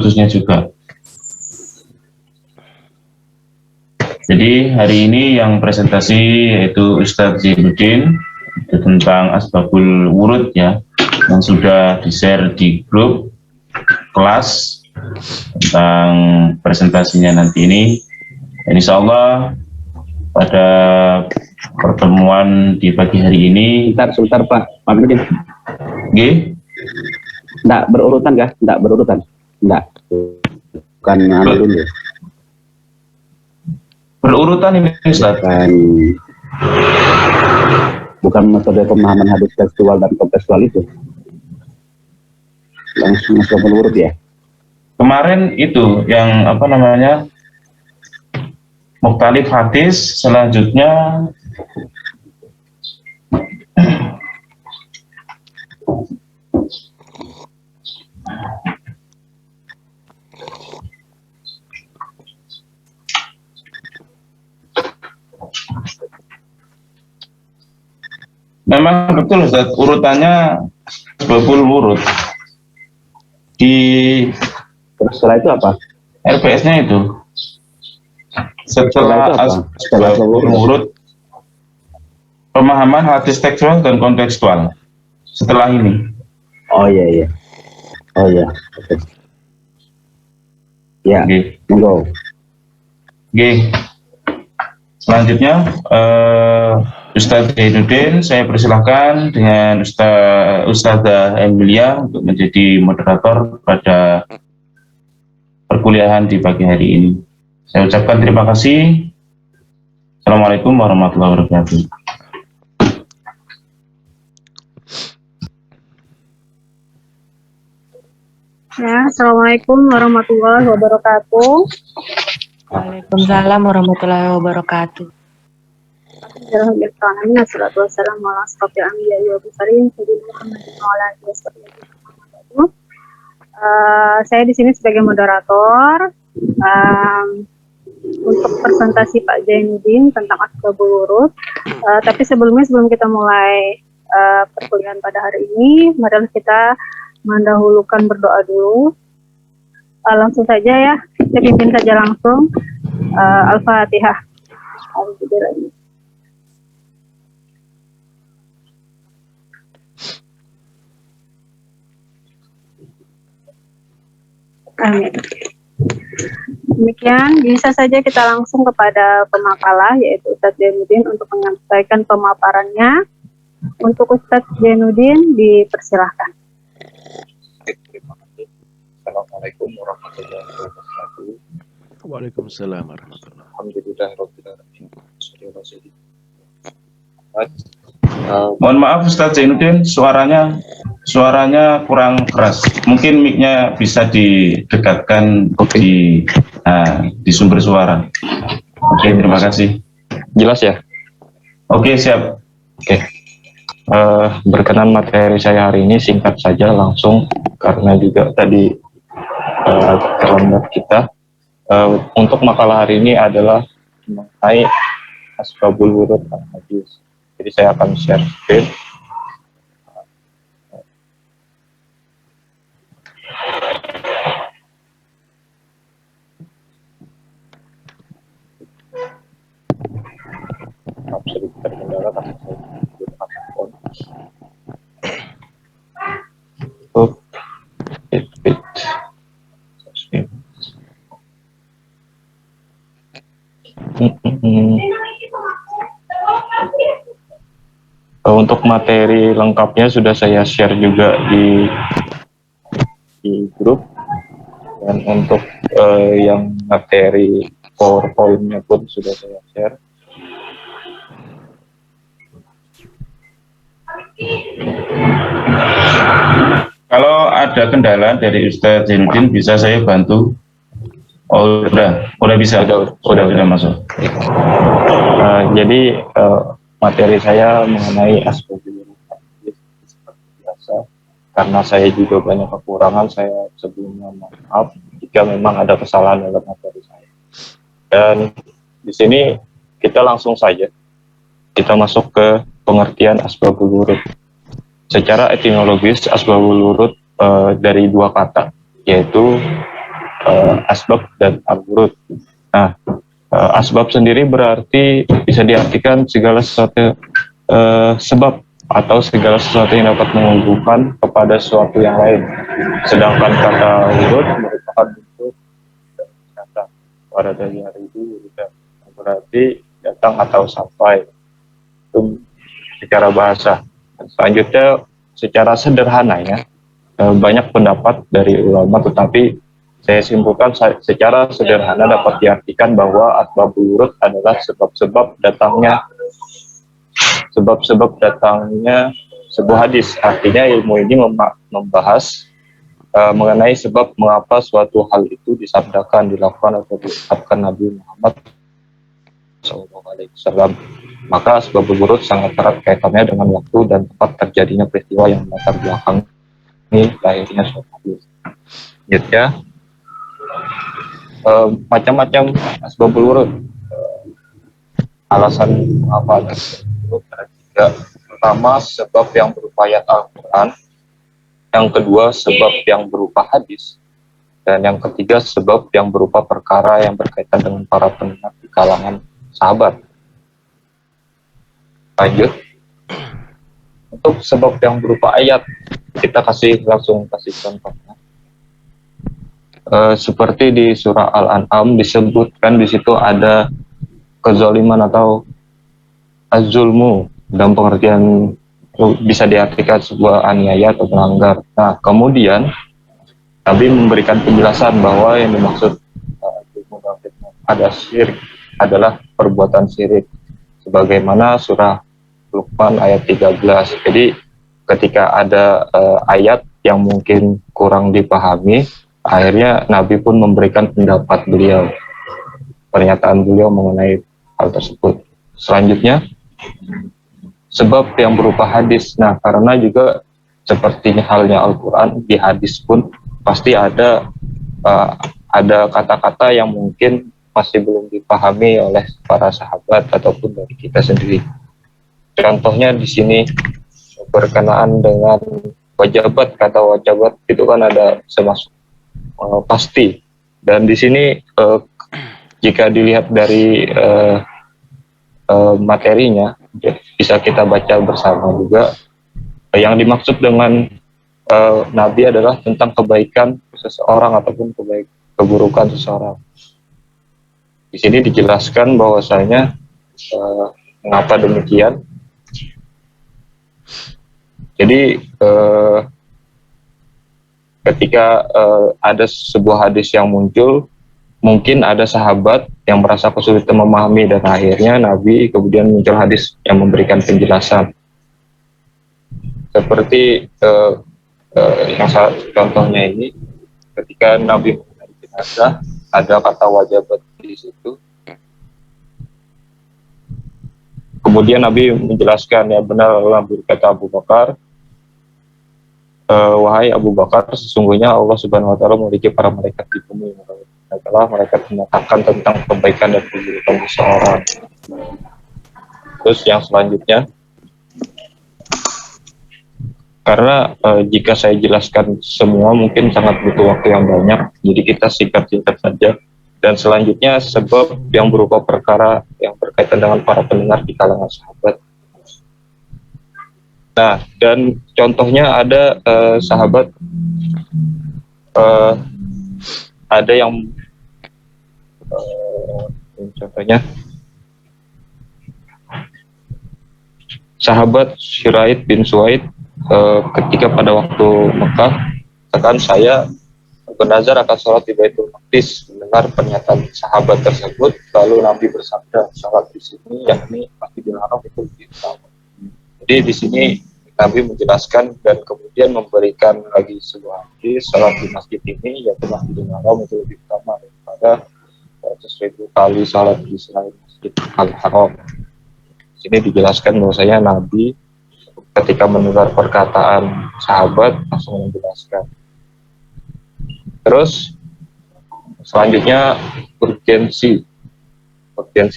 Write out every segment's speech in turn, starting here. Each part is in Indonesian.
putusnya juga. Jadi hari ini yang presentasi yaitu Ustadz Zainuddin tentang asbabul wurud ya, yang sudah di-share di grup kelas tentang presentasinya nanti ini. Dan insya Allah pada pertemuan di pagi hari ini. Sebentar Pak Nurdin. G? Enggak berurutan kah? Enggak berurutan. Enggak. Bukan dulu. Berurutan ini Ustaz. Bukan metode pemahaman hadis tekstual dan kontekstual itu. Langsung masuk berurut ya. Kemarin itu yang apa namanya? Mukhtalif hadis, selanjutnya memang betul Ustaz, urutannya asbabul wurud. Setelah itu apa? RPS-nya itu. Setelah asbabul wurud, pemahaman hadis tekstual dan kontekstual. Setelah ini. Oh iya. Oh iya. Oke. Ya, monggo. Oke. Selanjutnya Ustadz Zainuddin, saya persilahkan dengan Ustadzah Emilia untuk menjadi moderator pada perkuliahan di pagi hari ini. Saya ucapkan terima kasih. Assalamualaikum warahmatullahi wabarakatuh. Ya, Assalamualaikum warahmatullahi wabarakatuh. Waalaikumsalam warahmatullahi wabarakatuh. Saya di sini sebagai moderator untuk presentasi Pak Zainuddin tentang asbabul wurud. Tapi sebelum kita mulai perkuliahan pada hari ini, marilah kita mendahulukan berdoa dulu. Langsung saja ya, kita pimpin saja langsung. Al-Fatihah. Amin. Demikian, bisa saja kita langsung kepada pemakalah, yaitu Ustadz Zainuddin untuk menyampaikan pemaparannya. Untuk Ustadz Zainuddin, dipersilahkan. Assalamualaikum warahmatullahi wabarakatuh. Waalaikumsalam warahmatullahi wabarakatuh. Mohon maaf Ustadz Zainuddin, suaranya kurang keras. Mungkin mic-nya bisa didekatkan di sumber suara. Oke, terima kasih. Jelas ya? Oke, siap. Oke. Berkenan materi saya hari ini singkat saja langsung karena juga tadi terlambat kita. Untuk makalah hari ini adalah mengenai asbabul wurud al-hadis. Jadi saya akan share screen. Sedikit terkendala karena saya menggunakan handphone. Untuk materi lengkapnya sudah saya share juga di grup, dan untuk yang materi PowerPoint-nya pun sudah saya share. Kalau ada kendala dari Ustadz Zainuddin bisa saya bantu. Oh, udah bisa. Udah masuk. Jadi materi saya mengenai asbabul wurud seperti biasa. Karena saya juga banyak kekurangan, saya sebelumnya maaf jika memang ada kesalahan dalam materi saya. Dan di sini kita langsung saja kita masuk ke pengertian asbabul wurud. Secara etimologis asbabul wurud dari dua kata, yaitu asbab dan al-wurud. Nah, asbab sendiri berarti bisa diartikan segala sesuatu sebab atau segala sesuatu yang dapat menghubungkan kepada sesuatu yang lain. Sedangkan kata wurud merupakan bentuk dari kata warada yaridu, berarti datang atau sampai. Itu secara bahasa. Selanjutnya secara sederhananya banyak pendapat dari ulama, tetapi saya simpulkan secara sederhana dapat diartikan bahwa asbabul wurud adalah sebab-sebab datangnya sebuah hadis. Artinya ilmu ini membahas mengenai sebab mengapa suatu hal itu disabdakan, dilakukan atau diucapkan Nabi Muhammad SAW. Maka asbabul wurud sangat erat kaitannya dengan waktu dan tempat terjadinya peristiwa yang latar belakang ini lahirnya suatu hadis. Selanjutnya macam-macam asbabul wurud. Alasan mengapa ada asbabul wurud ada tiga. Pertama, sebab yang berupa ayat Al-Quran. Yang kedua, sebab yang berupa hadis. Dan yang ketiga, sebab yang berupa perkara yang berkaitan dengan para pendengar di kalangan sahabat. Lanjut. Untuk sebab yang berupa ayat, kita langsung kasih contohnya. Seperti di surah Al-An'am disebutkan di situ ada kezaliman atau az-zulmu, dalam pengertian bisa diartikan sebuah aniaya atau melanggar. Nah, kemudian Nabi memberikan penjelasan bahwa yang dimaksud ada syirik adalah perbuatan syirik, sebagaimana surah Luqman ayat 13. Jadi ketika ada ayat yang mungkin kurang dipahami, akhirnya Nabi pun memberikan pendapat beliau, pernyataan beliau mengenai hal tersebut. Selanjutnya, sebab yang berupa hadis. Nah, karena juga sepertinya halnya Al-Quran, di hadis pun pasti ada kata-kata yang mungkin masih belum dipahami oleh para sahabat ataupun dari kita sendiri. Contohnya di sini berkenaan dengan wajabat, kata wajabat itu kan ada semasuk pasti, dan di sini jika dilihat dari materinya bisa kita baca bersama juga. Yang dimaksud dengan Nabi adalah tentang kebaikan seseorang ataupun keburukan seseorang. Di sini dijelaskan bahwasanya mengapa demikian. Jadi ketika ada sebuah hadis yang muncul, mungkin ada sahabat yang merasa kesulitan memahami, dan akhirnya Nabi kemudian muncul hadis yang memberikan penjelasan. Seperti yang contohnya ini, ketika Nabi mengenai jenazah, ada kata wajabat di situ. Kemudian Nabi menjelaskan, ya benar Nabi berkata Abu Bakar, wahai Abu Bakar, sesungguhnya Allah Subhanahu wa taala memiliki para malaikat di bumi. Adalah mereka menyatakan tentang kebaikan dan keburukan seseorang. Terus yang selanjutnya, karena jika saya jelaskan semua mungkin sangat butuh waktu yang banyak, jadi kita singkat-singkat saja. Dan selanjutnya, sebab yang berupa perkara yang berkaitan dengan para pendengar di kalangan sahabat. Nah, dan contohnya ada sahabat, ada yang contohnya sahabat Syuraid bin Suwaid ketika pada waktu Mekah, katakan saya bernazar akan sholat di Baitul Maqdis. Mendengar pernyataan sahabat tersebut, lalu Nabi bersabda, sholat di sini yakni Masjidil Haram itu lebih utama. Jadi di sini Nabi menjelaskan dan kemudian memberikan lagi sebuah hadis, sholat di masjid ini yaitu Masjidil Haram itu lebih utama daripada 1000 kali sholat di selain Masjid Al-Haram. Di sini dijelaskan bahwasanya Nabi ketika mendengar perkataan sahabat langsung menjelaskan. Terus selanjutnya urgensi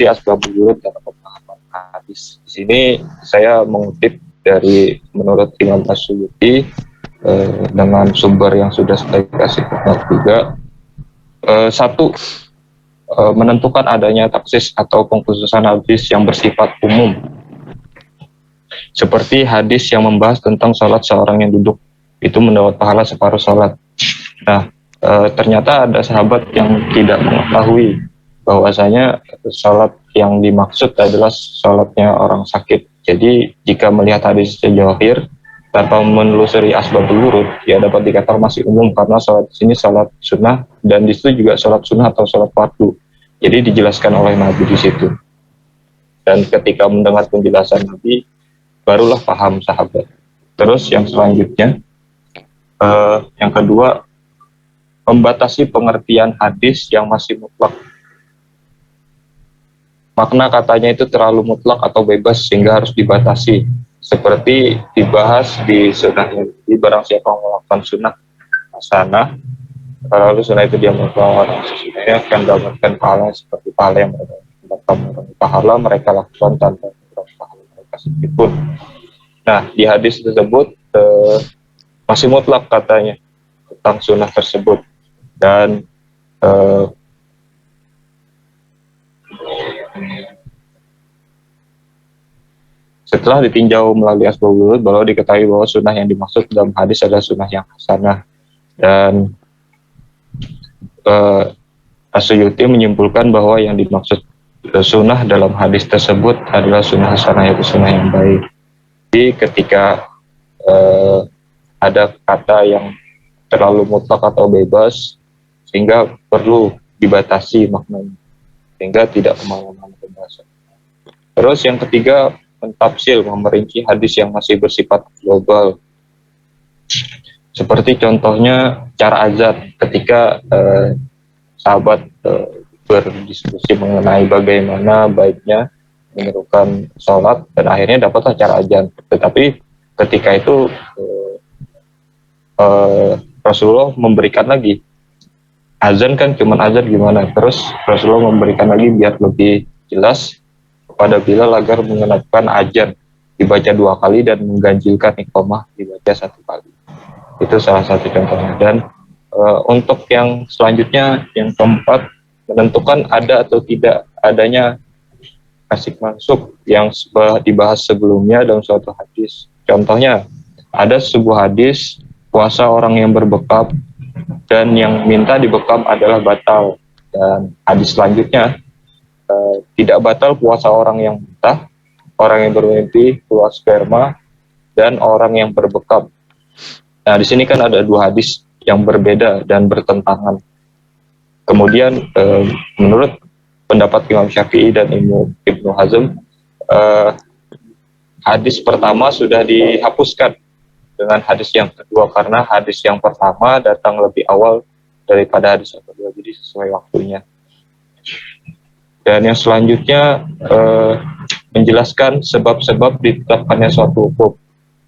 asbabul wurud dalam pemahaman hadis. Di sini saya mengutip dari menurut Imam As-Suyuti dengan sumber yang sudah saya kasih juga. Satu, menentukan adanya taksis atau pengkhususan hadis yang bersifat umum, seperti hadis yang membahas tentang sholat seorang yang duduk itu mendapat pahala separuh sholat. Nah, ternyata ada sahabat yang tidak mengetahui bahwasanya sholat yang dimaksud adalah sholatnya orang sakit. Jadi jika melihat hadis jawahir tanpa menelusuri asbabul wurud, ya dapat dikatakan masih umum karena sholat di sini sholat sunnah dan di situ juga sholat sunnah atau sholat fardu. Jadi dijelaskan oleh Nabi di situ. Dan ketika mendengar penjelasan Nabi, barulah paham sahabat. Terus yang selanjutnya, yang kedua, membatasi pengertian hadis yang masih mutlak. Makna katanya itu terlalu mutlak atau bebas sehingga harus dibatasi. Seperti dibahas di sunnah, di barang siapa melakukan sunnah hasanah, lalu sunnah itu dia melakukan sesudahnya akan mendapatkan pahala seperti pahala yang mengurangi pahala mereka lakukan tanpa mengurangi pahala mereka sedikit pun. Nah, di hadis tersebut masih mutlak katanya tentang sunnah tersebut. Dan setelah ditinjau melalui asbabul wurud, baru diketahui bahwa sunnah yang dimaksud dalam hadis adalah sunnah yang hasanah. Dan As-Suyuti menyimpulkan bahwa yang dimaksud sunnah dalam hadis tersebut adalah sunnah hasanah, yaitu sunnah yang baik. Jadi ketika ada kata yang terlalu mutlak atau bebas, sehingga perlu dibatasi maknanya, sehingga tidak kemana-mana pembahasan. Terus yang ketiga, mentafsir, memerinci hadis yang masih bersifat global. Seperti contohnya cara azan, ketika sahabat berdiskusi mengenai bagaimana baiknya menyerukan sholat, dan akhirnya dapatlah cara azan. Tetapi ketika itu Rasulullah memberikan lagi, azan kan cuma azan gimana, terus Rasulullah memberikan lagi biar lebih jelas kepada Bilal agar mengenapkan azan dibaca 2 kali dan mengganjilkan iqamah dibaca 1 kali. Itu salah satu contohnya. Dan untuk yang selanjutnya, yang keempat, menentukan ada atau tidak adanya nasik mansuk yang dibahas sebelumnya dalam suatu hadis. Contohnya, ada sebuah hadis puasa orang yang berbekap dan yang minta dibekap adalah batal. Dan hadis selanjutnya, tidak batal puasa orang yang muntah, orang yang bermimpi, keluar sperma, dan orang yang berbekap. Nah, di sini kan ada 2 hadis yang berbeda dan bertentangan. Kemudian menurut pendapat Imam Syafi'i dan Ibnu Hazm, hadis pertama sudah dihapuskan dengan hadis yang kedua karena hadis yang pertama datang lebih awal daripada hadis yang kedua, jadi sesuai waktunya. Dan yang selanjutnya menjelaskan sebab-sebab ditetapkannya suatu hukum.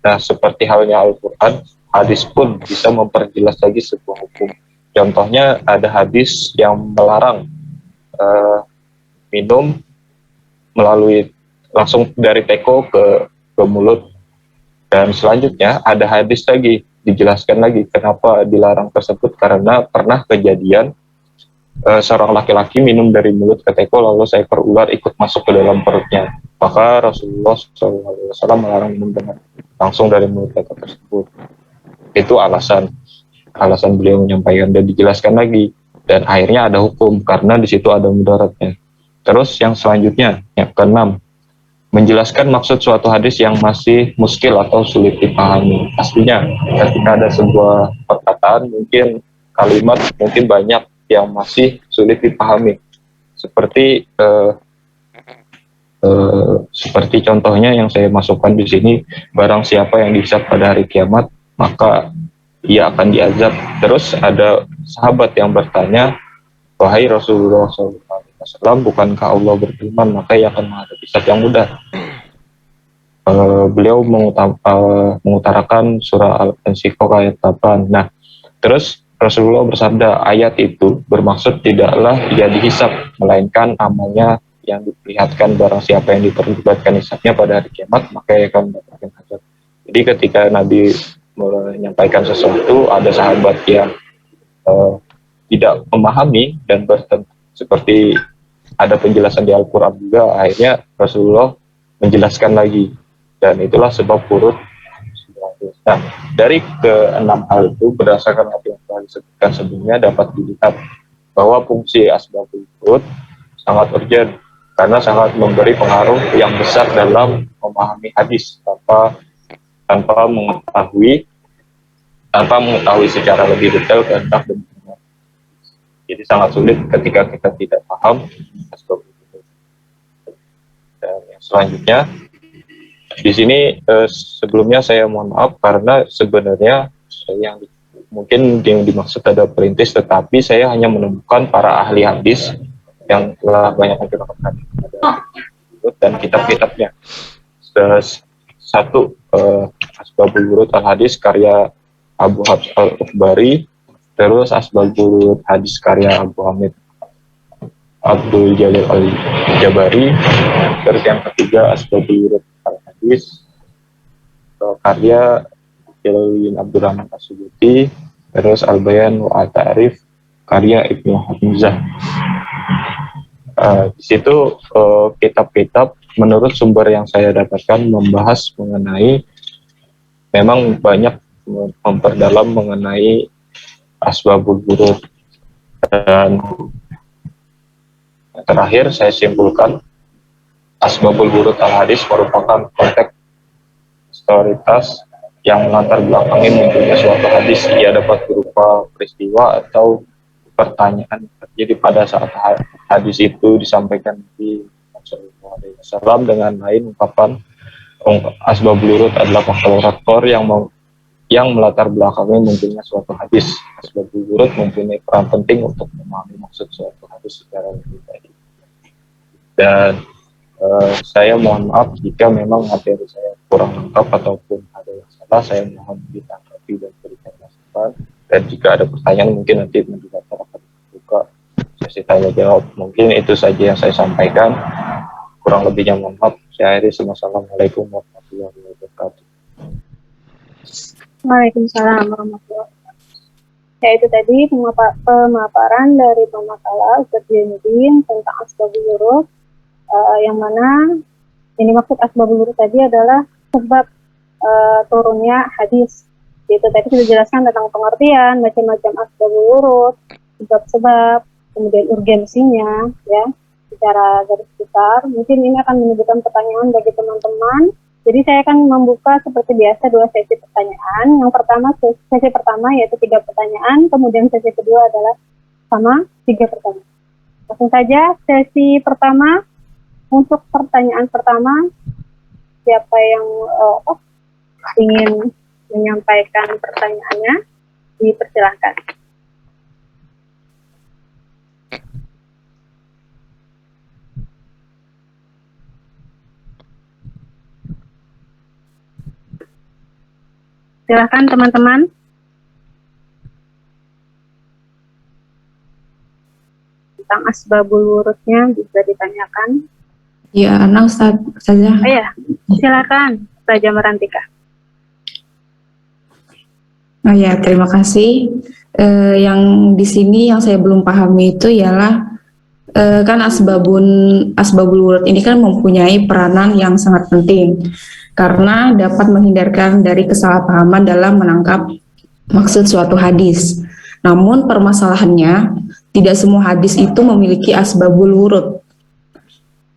Nah, seperti halnya Al-Quran, hadis pun bisa memperjelas lagi sebuah hukum. Contohnya ada hadis yang melarang minum melalui langsung dari teko ke mulut. Dan selanjutnya ada hadis lagi, dijelaskan lagi kenapa dilarang tersebut, karena pernah kejadian seorang laki-laki minum dari mulut ke teko lalu seekor ular ikut masuk ke dalam perutnya. Maka Rasulullah SAW melarang minum dengan langsung dari mulut teko tersebut. Itu alasan beliau menyampaikan dan dijelaskan lagi, dan akhirnya ada hukum karena di situ ada mudaratnya. Terus yang selanjutnya, yang keenam, menjelaskan maksud suatu hadis yang masih muskil atau sulit dipahami. Pastinya ketika ada sebuah perkataan, mungkin kalimat, mungkin banyak yang masih sulit dipahami. Seperti seperti contohnya yang saya masukkan di sini, barang siapa yang dihisab pada hari kiamat, maka ia akan diazab. Terus ada sahabat yang bertanya, wahai Rasulullah SAW, bukankah Allah berfirman, maka ia akan menghadapi hisab yang mudah. Beliau mengutarakan surah Al-Insyiqaq ayat 8. Nah, terus Rasulullah bersabda, ayat itu bermaksud tidaklah ia dihisab, melainkan amalnya yang diperlihatkan. Barang siapa yang diperlihatkan hisabnya pada hari kiamat, maka ia akan mendapatkan azab. Jadi ketika Nabi menyampaikan sesuatu, ada sahabat yang tidak memahami dan seperti ada penjelasan di Al-Quran juga, akhirnya Rasulullah menjelaskan lagi, dan itulah sebab urut. Nah, dari keenam hal itu berdasarkan apa yang telah disebutkan sebelumnya dapat dilihat bahwa fungsi asbabul wurud sangat urgent karena sangat memberi pengaruh yang besar dalam memahami hadis tanpa mengetahui secara lebih detail kehendak dan benar. Jadi sangat sulit ketika kita tidak paham asbabul wurud. Dan yang selanjutnya di sini sebelumnya saya mohon maaf karena sebenarnya yang mungkin yang dimaksud ada perintis, tetapi saya hanya menemukan para ahli hadis yang telah banyak menggunakan dan kitab-kitabnya. Satu, Asbabul Wurud Al-Hadis karya Abu Hafs Al-Ukhbari, terus Asbabul Wurud Hadis karya Abu Hamid Abdul Jalil Al-Jabari, terus yang ketiga Asbabul Wurud Al-Hadis karya Jalaluddin Abdurrahman As-Suyuti, terus Al-Bayan wa At-Ta'rif karya Ibnu Hamzah. Di situ kitab-kitab menurut sumber yang saya dapatkan membahas mengenai, memang banyak memperdalam mengenai asbabul wurud. Dan terakhir saya simpulkan asbabul wurud al-hadis merupakan konteks historitas yang melatar belakangi munculnya suatu hadis. Ia dapat berupa peristiwa atau pertanyaan terjadi pada saat hadis itu disampaikan di Sallallahu dengan lain ungkapan asbabul wurud adalah faktor-faktor yang melatar belakangi munculnya suatu hadis. Asbabul wurud mempunyai peran penting untuk memahami maksud suatu hadis secara lebih baik. Dan saya mohon maaf jika memang materi saya kurang lengkap ataupun ada yang salah, saya mohon ditanggapi dan berikan masukan. Dan jika ada pertanyaan mungkin nanti moderator akan buka sesi tanya jawab. Mungkin itu saja yang saya sampaikan. Kurang lebihnya mohon maaf. Saya akhiri. Assalamualaikum warahmatullahi wabarakatuh. Waalaikumsalam warahmatullahi wabarakatuh. Ya, itu tadi pemaparan dari pemakalah Ustaz Zainuddin tentang asbabul wurud, yang mana ini maksud asbabul wurud tadi adalah sebab turunnya hadis. Itu tadi sudah dijelaskan tentang pengertian macam-macam asbabul wurud, sebab-sebab, kemudian urgensinya, ya, secara garis besar. Mungkin ini akan menimbulkan pertanyaan bagi teman-teman. Jadi saya akan membuka seperti biasa 2 sesi pertanyaan. Yang pertama, sesi pertama yaitu 3 pertanyaan, kemudian sesi kedua adalah sama 3 pertanyaan. Langsung saja sesi pertama. Untuk pertanyaan pertama, siapa yang ingin menyampaikan pertanyaannya, dipersilahkan. Silahkan teman-teman. Tentang asbabul wurudnya bisa ditanyakan. Ya, Ana saja. Oh ya, silakan Ustazah Merantika. Oh ya, terima kasih. Yang di sini yang saya belum pahami itu ialah kan asbabul wurud ini kan mempunyai peranan yang sangat penting karena dapat menghindarkan dari kesalahpahaman dalam menangkap maksud suatu hadis. Namun permasalahannya tidak semua hadis itu memiliki asbabul wurud.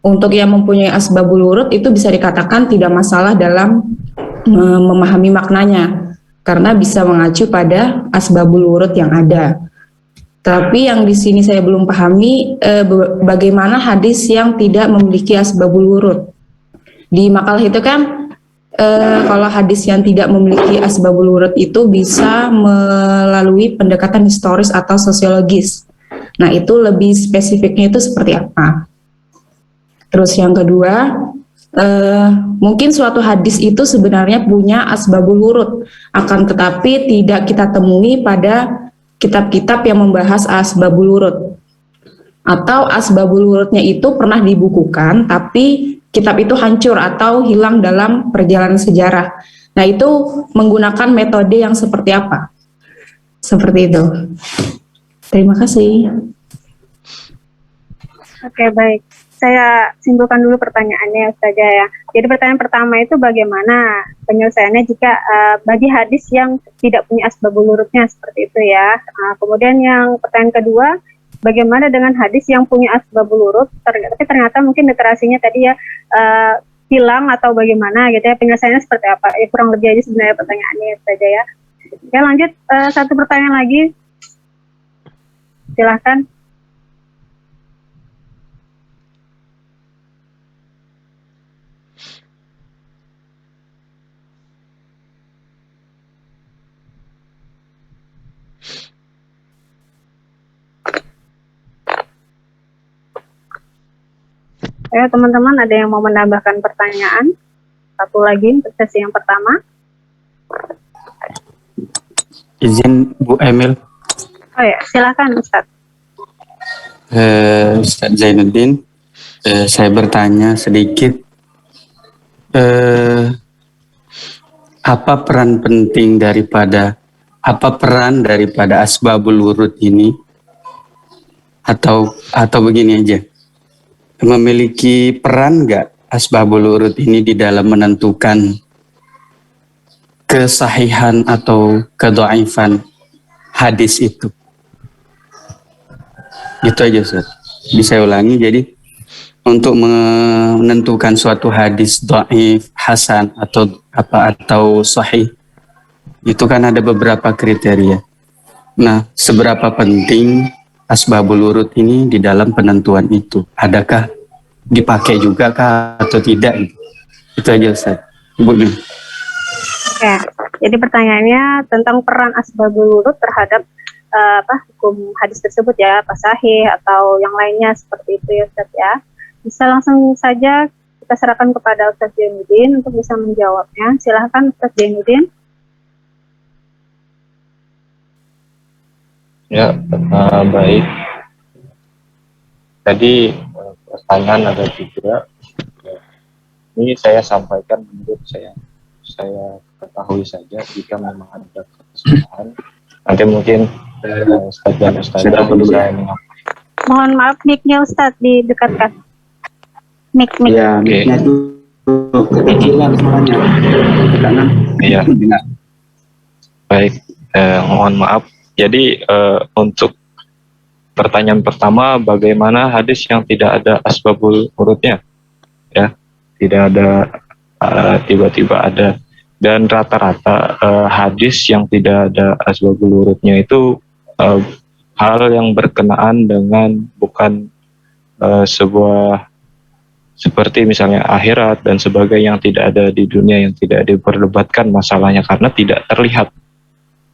Untuk yang mempunyai asbabul wurud itu bisa dikatakan tidak masalah dalam memahami maknanya karena bisa mengacu pada asbabul wurud yang ada. Tapi yang di sini saya belum pahami bagaimana hadis yang tidak memiliki asbabul wurud. Di makalah itu kan kalau hadis yang tidak memiliki asbabul wurud itu bisa melalui pendekatan historis atau sosiologis. Nah, itu lebih spesifiknya itu seperti apa? Terus yang kedua, mungkin suatu hadis itu sebenarnya punya asbabul wurud, akan tetapi tidak kita temui pada kitab-kitab yang membahas asbabul wurud. Atau asbabul wurudnya itu pernah dibukukan, tapi kitab itu hancur atau hilang dalam perjalanan sejarah. Nah, itu menggunakan metode yang seperti apa? Seperti itu. Terima kasih. Oke, baik. Saya simpulkan dulu pertanyaannya saja ya. Jadi pertanyaan pertama itu bagaimana penyelesaiannya jika bagi hadis yang tidak punya asbabul wurudnya seperti itu ya. Kemudian yang pertanyaan kedua, bagaimana dengan hadis yang punya asbabul wurud tapi ternyata mungkin literasinya tadi ya hilang atau bagaimana gitu ya, penyelesaiannya seperti apa? Kurang lebih aja sebenarnya pertanyaannya saja ya. Oke, lanjut satu pertanyaan lagi. Silahkan. Ayo teman-teman, ada yang mau menambahkan pertanyaan? Satu lagi untuk sesi yang pertama. Izin Bu Emil. Oh ya, silakan Ustadz. Ustadz Zainuddin, saya bertanya sedikit, apa peran daripada asbabul wurud ini, atau begini aja, memiliki peran nggak asbabul wurud ini di dalam menentukan kesahihan atau kedhaifan hadis itu? Itu aja Ustaz. Bisa ulangi, jadi untuk menentukan suatu hadis dhaif, hasan atau sahih, itu kan ada beberapa kriteria. Nah, seberapa penting asbabul wurud ini di dalam penentuan itu? Adakah dipakai juga kah atau tidak? Itu aja Ustaz. Ibu. Oke, jadi pertanyaannya tentang peran asbabul wurud terhadap hukum hadis tersebut ya, apa sahih atau yang lainnya seperti itu ya Ustaz ya. Bisa langsung saja kita serahkan kepada Ustaz Zainuddin untuk bisa menjawabnya. Silahkan Ustaz Zainuddin. Ya, baik. Tadi pertanyaan ada 3. Ini saya sampaikan menurut saya ketahui saja. Jika memang ada kesalahan, nanti mungkin Ustaz dan Ustazah bisa mengampuni. Mohon maaf, mic-nya Ustaz didekatkan. Mic. Ya, mic-nya itu kecilan suaranya. Jangan. Iya. Baik, mohon maaf. Jadi untuk pertanyaan pertama, bagaimana hadis yang tidak ada asbabul wurudnya? Ya, tidak ada tiba-tiba ada. Dan rata-rata hadis yang tidak ada asbabul wurudnya itu hal yang berkenaan dengan bukan sebuah seperti misalnya akhirat dan sebagainya yang tidak ada di dunia, yang tidak diperdebatkan masalahnya karena tidak terlihat.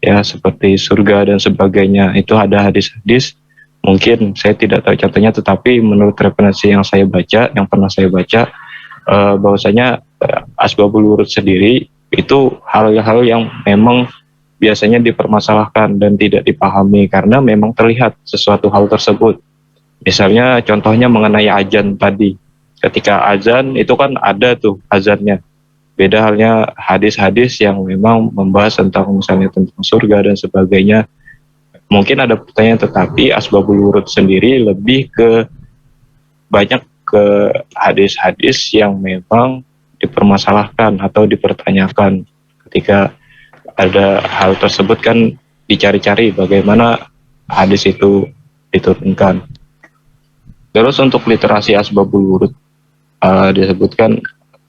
Ya, seperti surga dan sebagainya, itu ada hadis-hadis, mungkin saya tidak tahu contohnya, tetapi menurut referensi yang saya baca, yang pernah saya baca, bahwasanya asbabul wurud sendiri itu hal-hal yang memang biasanya dipermasalahkan dan tidak dipahami karena memang terlihat sesuatu hal tersebut. Misalnya contohnya mengenai azan tadi, ketika azan itu kan ada tuh azannya. Beda halnya hadis-hadis yang memang membahas tentang misalnya tentang surga dan sebagainya. Mungkin ada pertanyaan, tetapi asbabul wurud sendiri lebih ke banyak ke hadis-hadis yang memang dipermasalahkan atau dipertanyakan. Ketika ada hal tersebut kan dicari-cari bagaimana hadis itu diturunkan. Terus untuk literasi asbabul wurud disebutkan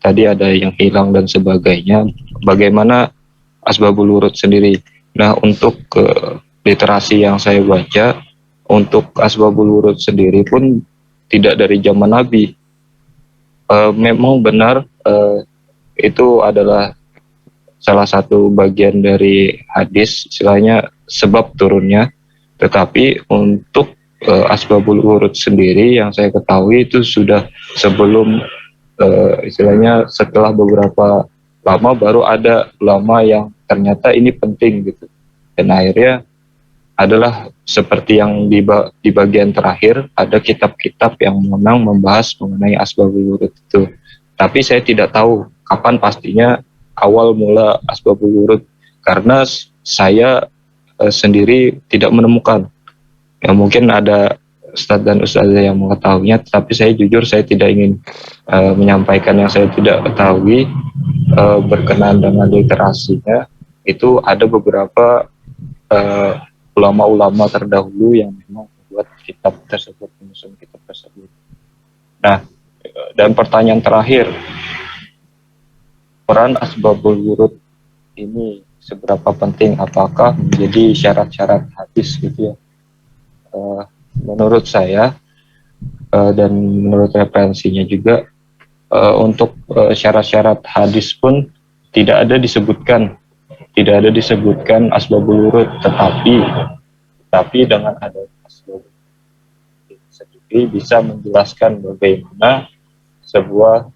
tadi ada yang hilang dan sebagainya. Bagaimana asbabul wurud sendiri? Nah, untuk literasi yang saya baca, untuk asbabul wurud sendiri pun tidak dari zaman Nabi. Memang benar itu adalah salah satu bagian dari hadis, istilahnya sebab turunnya. Tetapi untuk asbabul wurud sendiri yang saya ketahui itu sudah sebelum istilahnya setelah beberapa lama baru ada ulama yang ternyata ini penting gitu. Dan akhirnya adalah seperti yang di bagian terakhir ada kitab-kitab yang memang membahas mengenai asbabul wurud itu. Tapi saya tidak tahu kapan pastinya awal mula asbabul wurud karena saya sendiri tidak menemukan Ya mungkin ada Ustadz dan Ustazah yang mengetahuinya, tapi saya jujur saya tidak ingin menyampaikan yang saya tidak ketahui berkenaan dengan literasinya. Itu ada beberapa ulama-ulama terdahulu yang memang membuat kitab tersebut, menyusun kitab tersebut. Nah, dan pertanyaan terakhir, peran asbabul wurud ini seberapa penting? Apakah menjadi syarat-syarat hadis gitu ya? Menurut saya dan menurut referensinya juga untuk syarat-syarat hadis pun tidak ada disebutkan asbabul wurud, tetapi dengan ada asbabul wurud sendiri bisa menjelaskan bagaimana sebuah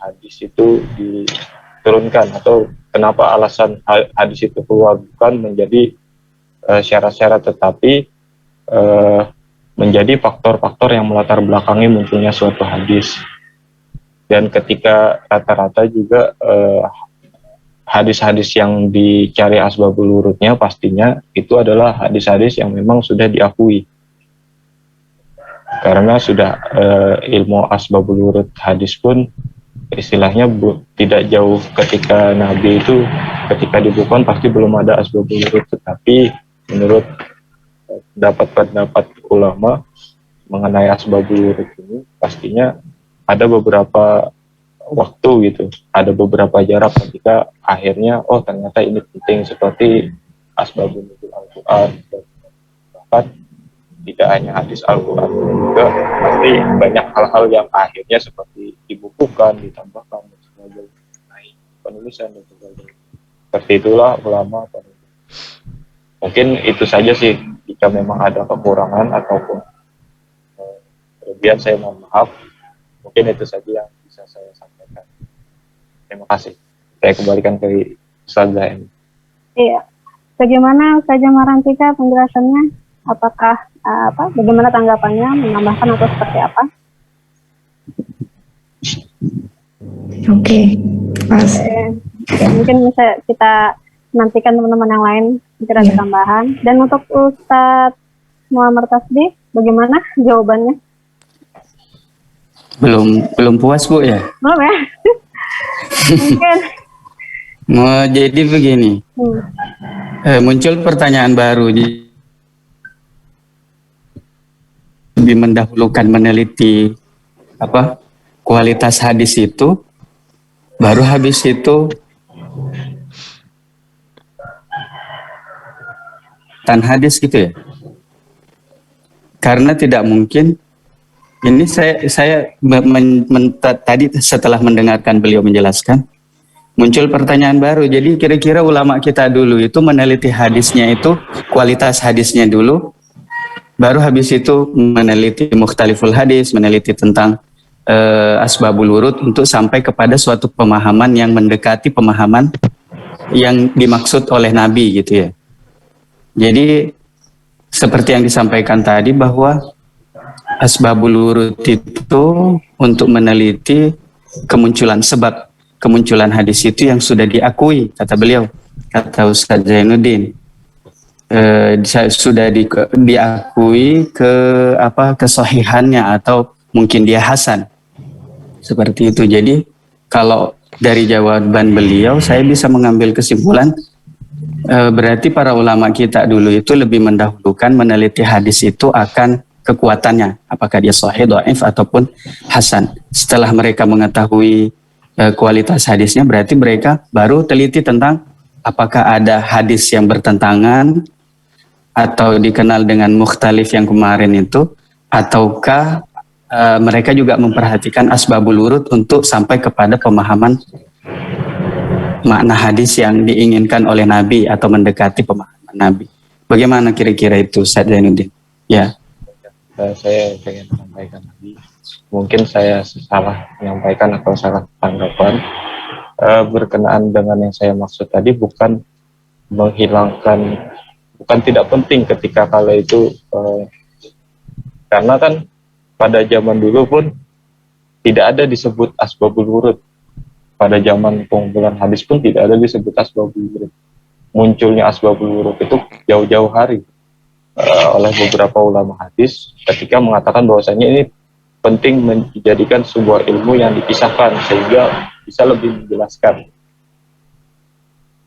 hadis itu diturunkan atau kenapa alasan hadis itu keluar, bukan menjadi syarat-syarat, tetapi menjadi faktor-faktor yang melatar belakangi munculnya suatu hadis. Dan ketika rata-rata juga hadis-hadis yang dicari asbabul wurudnya pastinya itu adalah hadis-hadis yang memang sudah diakui, karena sudah ilmu asbabul wurud hadis pun istilahnya tidak jauh ketika Nabi itu ketika dibukukan pasti belum ada asbabul wurud, tetapi menurut pendapat ulama mengenai asbabul wurud ini pastinya ada beberapa waktu gitu, ada beberapa jarak ketika akhirnya oh ternyata ini penting, seperti asbabun nuzul Al-Quran, bahkan tidak hanya hadis Al-Quran juga pasti banyak hal-hal yang akhirnya seperti dibukukan, ditambahkan dan sebagainya mengenai penulisan dan sebagainya. Seperti itulah ulama. Mungkin itu saja sih, jika memang ada kekurangan ataupun kelebihan saya mohon maaf. Mungkin itu saja yang bisa saya sampaikan. Terima kasih. Saya kembalikan ke Ustazah M. Iya. Bagaimana Ustazah Marantika penjelasannya? Apakah bagaimana tanggapannya, menambahkan atau seperti apa? Oke, pas. Ya, mungkin bisa kita nantikan teman-teman yang lain mungkin ada tambahan. Dan untuk Ustadz Muhammad Tasbih, bagaimana jawabannya? Belum puas Bu ya? Belum ya? Mungkin. Jadi begini, muncul pertanyaan baru. Lebih mendahulukan meneliti kualitas hadis itu, baru habis itu hadis gitu ya. Karena tidak mungkin. Ini saya tadi setelah mendengarkan beliau menjelaskan, muncul pertanyaan baru. Jadi kira-kira ulama kita dulu itu meneliti hadisnya itu, kualitas hadisnya dulu, baru habis itu meneliti mukhtaliful hadis, meneliti tentang asbabul wurud untuk sampai kepada suatu pemahaman yang mendekati pemahaman yang dimaksud oleh Nabi gitu ya. Jadi seperti yang disampaikan tadi bahwa asbabul wurud itu untuk meneliti kemunculan hadis itu yang sudah diakui, kata beliau, kata Ustaz Zainuddin, sudah diakui kesahihannya atau mungkin dia hasan, seperti itu. Jadi kalau dari jawaban beliau saya bisa mengambil kesimpulan berarti para ulama kita dulu itu lebih mendahulukan meneliti hadis itu akan kekuatannya, apakah dia sahih, dhaif ataupun hasan. Setelah mereka mengetahui kualitas hadisnya, berarti mereka baru teliti tentang apakah ada hadis yang bertentangan atau dikenal dengan mukhtalif yang kemarin itu, ataukah mereka juga memperhatikan asbabul wurud untuk sampai kepada pemahaman makna hadis yang diinginkan oleh Nabi atau mendekati pemahaman Nabi. Bagaimana kira-kira itu, Ustaz Zainuddin? Ya. Saya ingin menyampaikan lagi, mungkin saya salah menyampaikan atau salah tanggapan berkenaan dengan yang saya maksud tadi, bukan menghilangkan, bukan tidak penting ketika kala itu karena kan pada zaman dulu pun tidak ada disebut asbabul wurud, pada zaman pengumpulan hadis pun tidak ada disebut asbabul wurud. Munculnya asbabul wurud itu jauh-jauh hari, oleh beberapa ulama hadis ketika mengatakan bahwasanya ini penting menjadikan sebuah ilmu yang dipisahkan sehingga bisa lebih menjelaskan.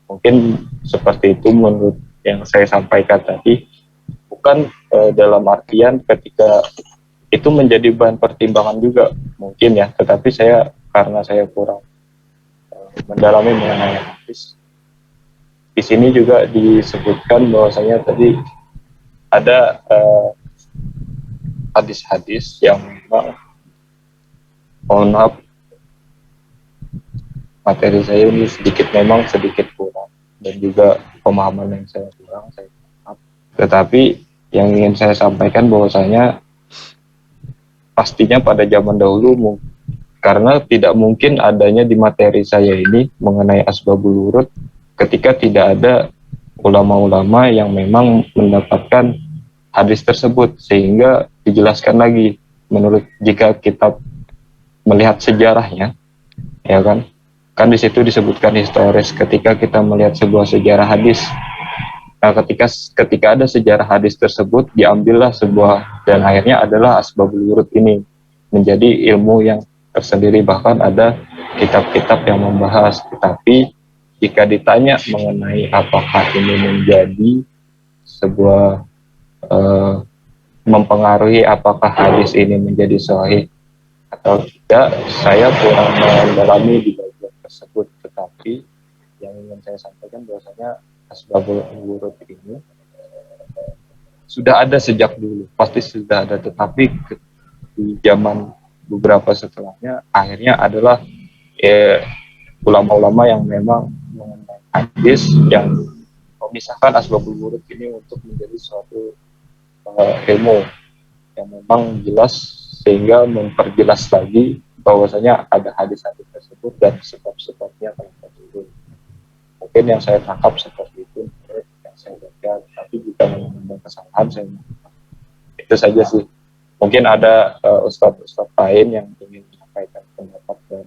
Mungkin seperti itu menurut yang saya sampaikan tadi, bukan dalam artian ketika itu menjadi bahan pertimbangan juga mungkin ya, tetapi karena saya kurang mendalami mengenai hadis, di sini juga disebutkan bahwasanya tadi ada hadis-hadis yang memang, mohon maaf, materi saya ini memang sedikit kurang dan juga pemahaman yang saya kurang, saya maaf. Tetapi yang ingin saya sampaikan bahwasanya pastinya pada zaman dahulu karena tidak mungkin adanya di materi saya ini mengenai asbabul wurud ketika tidak ada ulama-ulama yang memang mendapatkan hadis tersebut, sehingga dijelaskan lagi menurut jika kita melihat sejarahnya, ya kan di situ disebutkan historis ketika kita melihat sebuah sejarah hadis. Nah, ketika ada sejarah hadis tersebut diambillah sebuah, dan akhirnya adalah asbabul wurud ini menjadi ilmu yang tersendiri, bahkan ada kitab-kitab yang membahas. Tetapi jika ditanya mengenai apakah ini menjadi sebuah mempengaruhi apakah hadis ini menjadi sahih atau tidak, saya kurang mendalami di bagian tersebut. Tetapi yang ingin saya sampaikan bahwasanya asbabul wurud ini sudah ada sejak dulu, pasti sudah ada, tetapi di zaman beberapa setelahnya akhirnya adalah ulama-ulama yang memang mengenai hadis yang memisahkan asbabul wurud ini untuk menjadi suatu ilmu yang memang jelas, sehingga memperjelas lagi bahwasanya ada hadis-hadis tersebut dan sebab-sebabnya kenapa turun. Mungkin yang saya tangkap seperti itu yang saya baca, tapi jika memang kesalahan saya maaf. Itu saja sih. Mungkin ada ustadz-ustadz lain yang ingin menyampaikan pendapat dan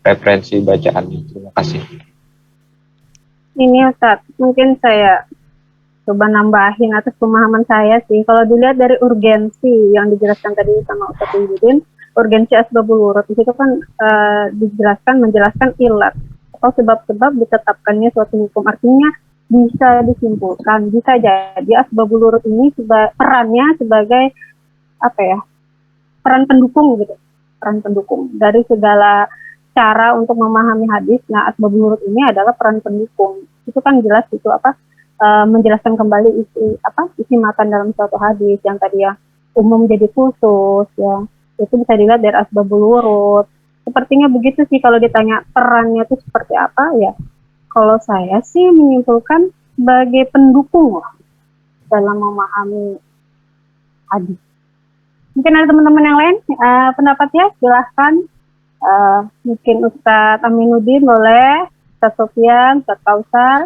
referensi bacaannya. Terima kasih. Ini Ustadz, mungkin saya coba nambahin atas pemahaman saya sih. Kalau dilihat dari urgensi yang dijelaskan tadi sama Ustadz Wahidin, urgensi asbabul wurud itu kan menjelaskan ilat atau sebab-sebab ditetapkannya suatu hukum. Artinya bisa disimpulkan, bisa jadi asbabul wurud ini perannya sebagai peran pendukung gitu, peran pendukung dari segala cara untuk memahami hadis. Nah, asbabul wurud ini adalah peran pendukung. Itu kan jelas itu menjelaskan kembali isi matan dalam suatu hadis yang tadi ya umum jadi khusus ya. Itu bisa dilihat dari asbabul wurud. Sepertinya begitu sih kalau ditanya perannya itu seperti apa ya. Kalau saya sih menyimpulkan sebagai pendukung lah dalam memahami hadis. Mungkin ada teman-teman yang lain pendapatnya, silahkan. Mungkin Ustadz Aminuddin boleh, Ustadz Sofyan, Ustadz Kausar,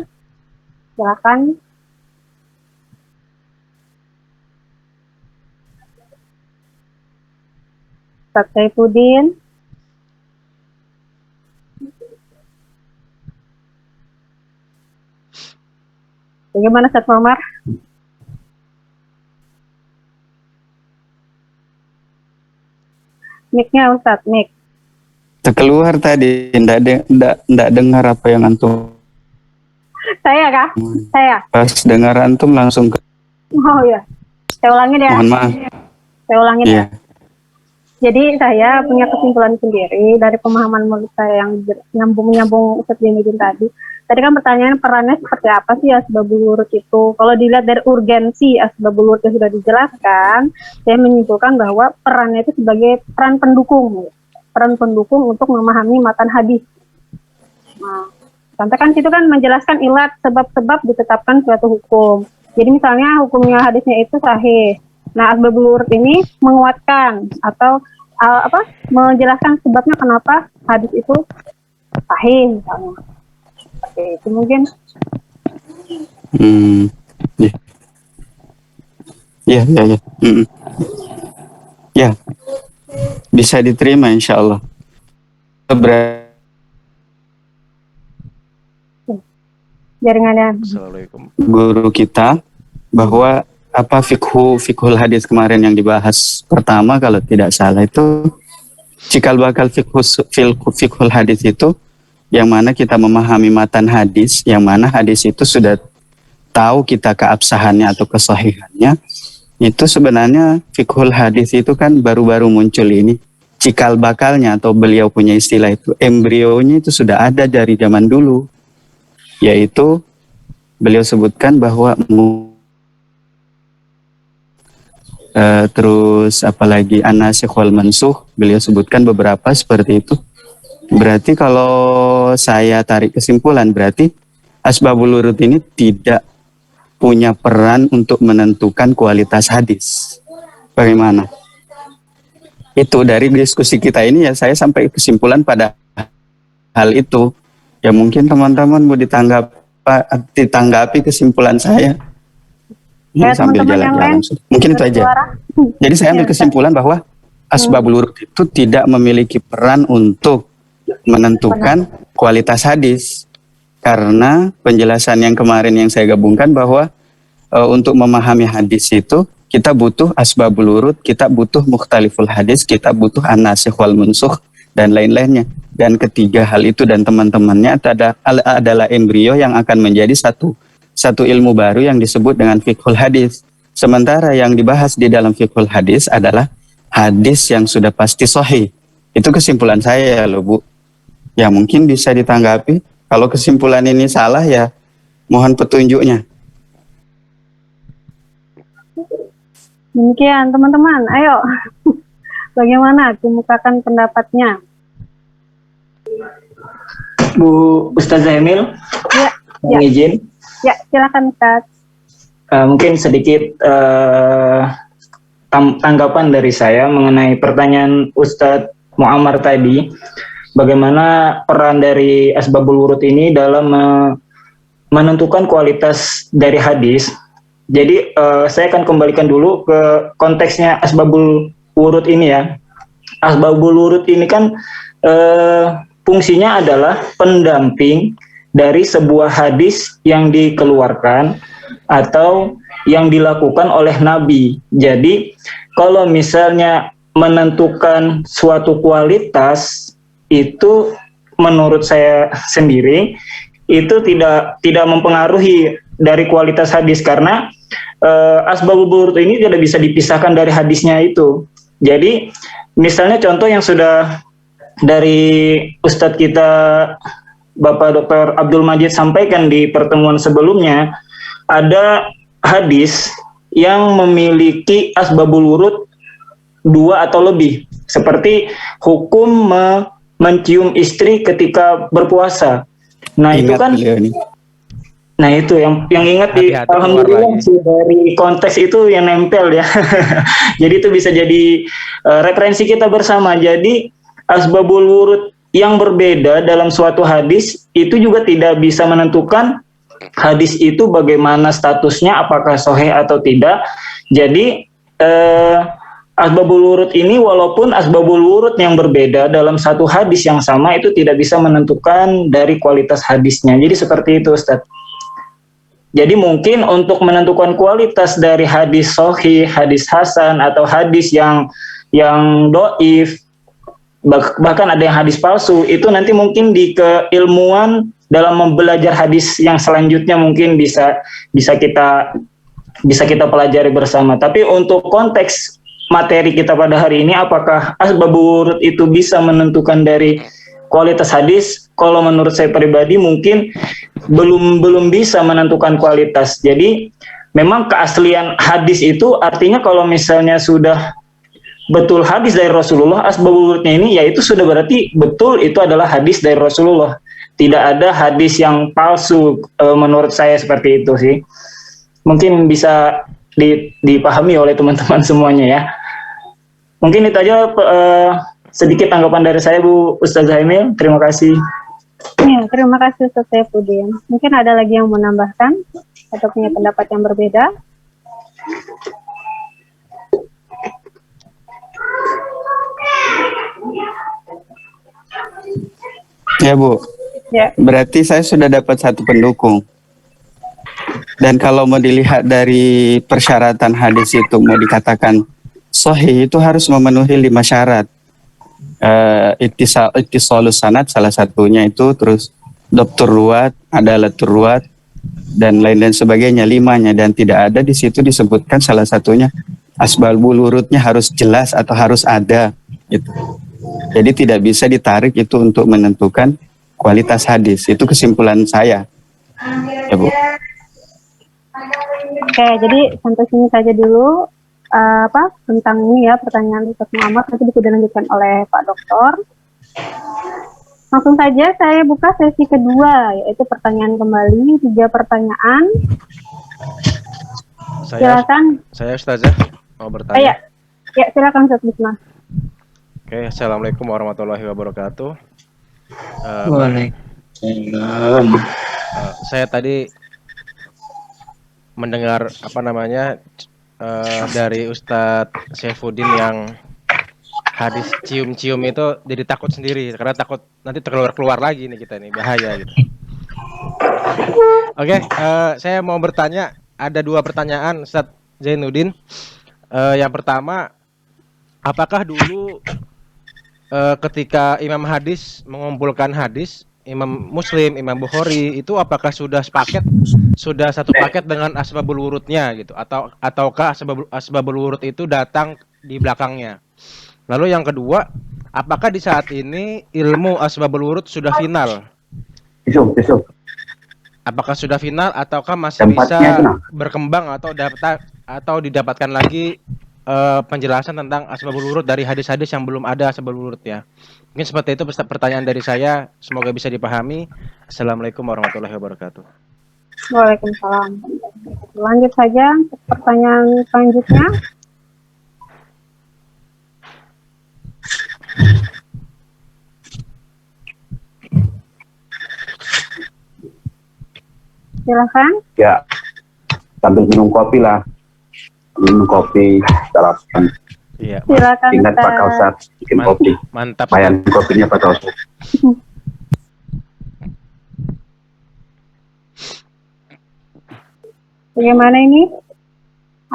silahkan. Ustadz Saifuddin. Bagaimana Ustadz Muhammad? Mic-nya Ustadz, mic. Keluar tadi, ndak dengar apa yang antum. Saya kah? Saya. Pas dengar antum langsung ke. Oh ya, saya ulangin ya. Mohon maaf. Saya ulangin Iya. ya. Jadi saya punya kesimpulan sendiri dari pemahaman menurut saya yang nyambung Ustadz Zainuddin tadi. Tadi kan pertanyaan perannya seperti apa sih asbabul wurud itu? Kalau dilihat dari urgensi asbabul wurud yang sudah dijelaskan, saya menyimpulkan bahwa perannya itu sebagai peran pendukung untuk memahami matan hadis. Nah, contoh kan situ kan menjelaskan ilat sebab-sebab ditetapkan suatu hukum. Jadi misalnya hukumnya hadisnya itu sahih. Nah, asbabul wurud ini menguatkan atau menjelaskan sebabnya kenapa hadis itu sahih misalnya. Oke, itu mungkin. Ya. Ya, bisa diterima insya Allah. Jaringannya. Assalamualaikum. Guru kita bahwa apa fikhul hadis kemarin yang dibahas pertama kalau tidak salah itu cikal bakal fikhul hadis itu yang mana kita memahami matan hadis, yang mana hadis itu sudah tahu kita keabsahannya atau kesahihannya. Itu sebenarnya fikhul hadis itu kan baru-baru muncul ini. Cikal bakalnya atau beliau punya istilah itu, embrionya itu sudah ada dari zaman dulu. Yaitu beliau sebutkan bahwa terus apalagi an-nasikh wal mansukh, beliau sebutkan beberapa seperti itu. Berarti kalau saya tarik kesimpulan, berarti asbabul wurud ini tidak punya peran untuk menentukan kualitas hadis. Bagaimana? Itu dari diskusi kita ini ya saya sampai kesimpulan pada hal itu. Ya mungkin teman-teman mau ditanggapi kesimpulan saya. Ya, Sambil teman-teman yang jalan-jalan. lain Mungkin itu aja. bersuara. Jadi saya ambil Ya, kesimpulan bahwa asbabul wurud itu tidak memiliki peran untuk menentukan kualitas hadis. Karena penjelasan yang kemarin yang saya gabungkan bahwa untuk memahami hadis itu kita butuh asbabul wurud, kita butuh mukhtaliful hadis, kita butuh an-nasikh wal mansukh dan lain-lainnya. Dan ketiga hal itu dan teman-temannya adalah embrio yang akan menjadi satu ilmu baru yang disebut dengan fiqhul hadis. Sementara yang dibahas di dalam fiqhul hadis adalah hadis yang sudah pasti sahih. Itu kesimpulan saya loh Bu. Ya mungkin bisa ditanggapi. Kalau kesimpulan ini salah ya mohon petunjuknya. Demikian teman-teman, ayo bagaimana kemukakan pendapatnya? Bu Ustazah Emil, Ya, mohon izin. ya silakan Ustaz. Mungkin sedikit tanggapan dari saya mengenai pertanyaan Ustadz Muammar tadi, bagaimana peran dari asbabul wurud ini dalam menentukan kualitas dari hadis. Jadi saya akan kembalikan dulu ke konteksnya asbabul wurud ini ya. Asbabul wurud ini kan fungsinya adalah pendamping dari sebuah hadis yang dikeluarkan atau yang dilakukan oleh Nabi. Jadi kalau misalnya menentukan suatu kualitas itu menurut saya sendiri itu tidak mempengaruhi dari kualitas hadis karena asbabul wurud ini tidak bisa dipisahkan dari hadisnya itu. Jadi misalnya contoh yang sudah dari Ustadz kita Bapak Dr. Abdul Majid sampaikan di pertemuan sebelumnya, ada hadis yang memiliki asbabul wurud 2 atau lebih, seperti hukum mencium istri ketika berpuasa. Nah Ingat itu kan, nah itu yang ingat di Hati-hati alhamdulillah keluar sih, dari konteks itu yang nempel ya. Jadi itu bisa jadi referensi kita bersama. Jadi asbabul wurud yang berbeda dalam suatu hadis itu juga tidak bisa menentukan hadis itu bagaimana statusnya, apakah sahih atau tidak. Jadi asbabul wurud ini walaupun asbabul wurud yang berbeda dalam satu hadis yang sama itu tidak bisa menentukan dari kualitas hadisnya. Jadi seperti itu Ustaz. Jadi mungkin untuk menentukan kualitas dari hadis sahih, hadis hasan atau hadis yang dhaif, bahkan ada yang hadis palsu, itu nanti mungkin di keilmuan dalam belajar hadis yang selanjutnya mungkin bisa kita pelajari bersama. Tapi untuk konteks materi kita pada hari ini, apakah asbabul wurud itu bisa menentukan dari kualitas hadis? Kalau menurut saya pribadi mungkin belum bisa menentukan kualitas. Jadi memang keaslian hadis itu artinya kalau misalnya sudah betul hadis dari Rasulullah, asbabul wurudnya ini yaitu sudah berarti betul itu adalah hadis dari Rasulullah. Tidak ada hadis yang palsu, menurut saya seperti itu sih. Mungkin bisa dipahami oleh teman-teman semuanya ya. Mungkin itu aja sedikit tanggapan dari saya Bu Ustazah Emil. Terima kasih. Ya, terima kasih Ustaz Saifuddin. Mungkin ada lagi yang menambahkan atau punya pendapat yang berbeda? Ya Bu, Ya. berarti saya sudah dapat satu pendukung. Dan kalau mau dilihat dari persyaratan hadis itu mau dikatakan sahih itu harus memenuhi 5 syarat. Ittisalus sanad salah satunya itu, terus dokter ruwat, adalatul ruwat, dan lain-lain sebagainya, 5-nya, dan tidak ada di situ disebutkan salah satunya asbabul wurudnya harus jelas atau harus ada gitu. Jadi tidak bisa ditarik itu untuk menentukan kualitas hadis. Itu kesimpulan saya. Ya, Bu. Oke, jadi sampai sini saja dulu tentang ini ya, pertanyaan Ustaz Muhammad, nanti bisa dilanjutkan oleh Pak Dokter. Langsung saja saya buka sesi kedua, yaitu pertanyaan kembali, 3 pertanyaan. Silakan. Saya Ustazah mau bertanya. Ya, silakan Ustaz Bisma. Oke, Assalamualaikum warahmatullahi wabarakatuh. Waalaikumsalam. Saya tadi mendengar dari Ustadz Saifuddin yang hadis cium-cium itu jadi takut sendiri karena takut nanti keluar lagi nih kita nih, bahaya gitu. Oke, saya mau bertanya, ada 2 pertanyaan Ustadz Zainuddin. Yang pertama, apakah dulu ketika Imam Hadis mengumpulkan hadis, Imam Muslim, Imam Bukhari itu apakah sudah satu paket dengan asbabul wurudnya gitu, ataukah asbabul wurud itu datang di belakangnya? Lalu yang kedua, apakah di saat ini ilmu asbabul wurud sudah final? Apakah sudah final ataukah masih bisa berkembang atau didapatkan lagi penjelasan tentang asbabul wurud dari hadis-hadis yang belum ada asbabul wurudnya? Mungkin seperti itu pertanyaan dari saya, semoga bisa dipahami. Assalamualaikum warahmatullahi wabarakatuh. Waalaikumsalam. Lanjut saja pertanyaan selanjutnya. Silakan. Ya, sambil minum kopi lah. Minum kopi, sarapan. Iya. Silakan. Ingat Pak Kausat, bikin kopi. Mantap. Mayan kopinya Pak Kausat. Bagaimana ini?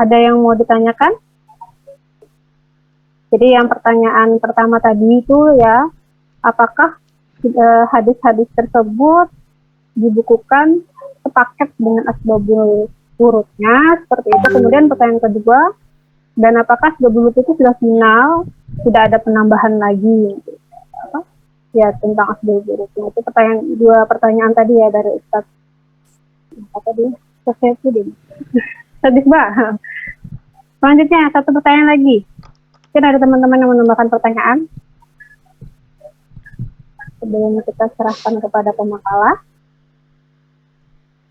Ada yang mau ditanyakan? Jadi yang pertanyaan pertama tadi itu ya, apakah hadis-hadis tersebut dibukukan sepaket dengan asbabul wurudnya, seperti itu. Kemudian pertanyaan kedua, dan apakah asbabul wurud itu sudah final, tidak ada penambahan lagi? Ya, tentang asbabul wurudnya. Itu dua pertanyaan tadi ya dari Ustaz. Apa tadi? Saifuddin. Sedih banget. Selanjutnya, 1 pertanyaan lagi. Mungkin ada teman-teman yang menambahkan pertanyaan sebelum kita serahkan kepada pemakalah.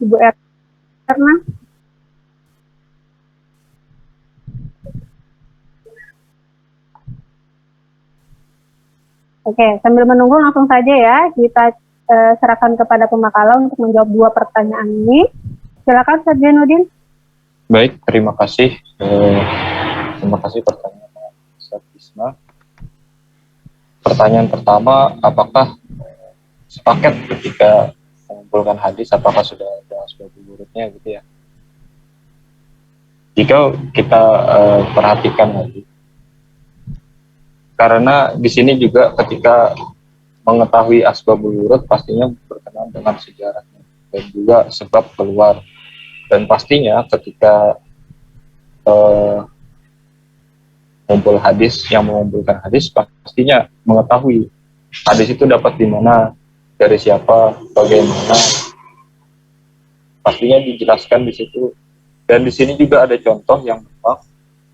Ibu Erna. Oke, sambil menunggu langsung saja ya, kita serahkan kepada pemakalah untuk menjawab 2 pertanyaan ini. Silakan Ustaz Zainuddin. Baik, terima kasih. Terima kasih pertanyaan Ustaz Bisma. Pertanyaan pertama, apakah sepaket ketika mengumpulkan hadis, apakah sudah ada asbabul wurudnya gitu ya? Jika kita perhatikan lagi, karena di sini juga ketika mengetahui asbabul wurud pastinya berkenaan dengan sejarahnya dan juga sebab keluar. Dan pastinya ketika mengumpulkan hadis pastinya mengetahui hadis itu dapat di mana, dari siapa, bagaimana, pastinya dijelaskan di situ. Dan di sini juga ada contoh yang memang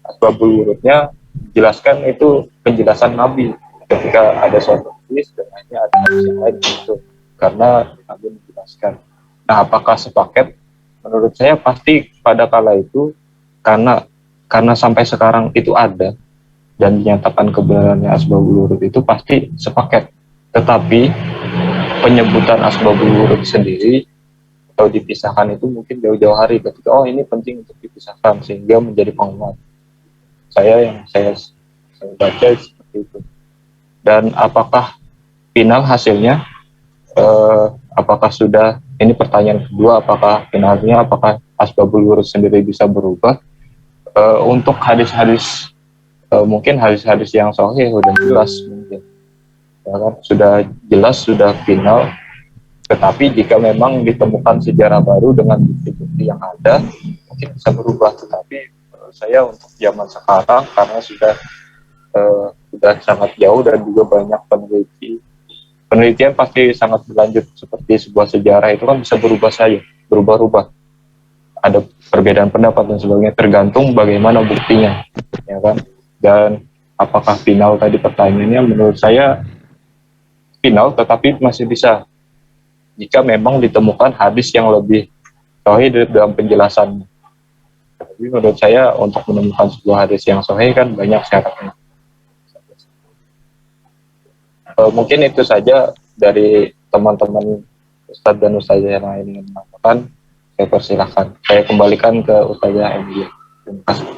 asbabul wurudnya dijelaskan, itu penjelasan Nabi ketika ada suatu hadis dan lainnya ada hadis yang lain gitu, karena Nabi menjelaskan. Nah, apakah sepaket? Menurut saya pasti pada kala itu karena sampai sekarang itu ada dan dinyatakan kebenarannya asbabul wurud itu pasti sepaket. Tetapi penyebutan asbabul wurud sendiri atau dipisahkan itu mungkin jauh-jauh hari ketika ini penting untuk dipisahkan sehingga menjadi penguat. Saya baca seperti itu. Dan apakah final hasilnya apakah sudah ini pertanyaan kedua, apakah finalnya apakah asbabul wurud sendiri bisa berubah? Untuk hadis-hadis mungkin hadis-hadis yang sahih sudah jelas mungkin, ya kan? Sudah jelas, sudah final. Tetapi jika memang ditemukan sejarah baru dengan bukti-bukti yang ada, mungkin bisa berubah. Tetapi saya untuk zaman sekarang karena sudah sangat jauh dan juga banyak penelitian pasti sangat berlanjut, seperti sebuah sejarah itu kan bisa berubah-ubah. Ada perbedaan pendapat dan sebagainya, tergantung bagaimana buktinya, ya kan? Dan apakah final tadi pertanyaannya, menurut saya final, tetapi masih bisa jika memang ditemukan hadis yang lebih sahih dalam penjelasannya. Tapi menurut saya untuk menemukan sebuah hadis yang sahih kan banyak syaratnya. Mungkin itu saja dari teman-teman Ustadz dan Ustazah yang lain yang mengatakan. Saya persilahkan. Saya kembalikan ke Ustazah Emilia. Terima kasih.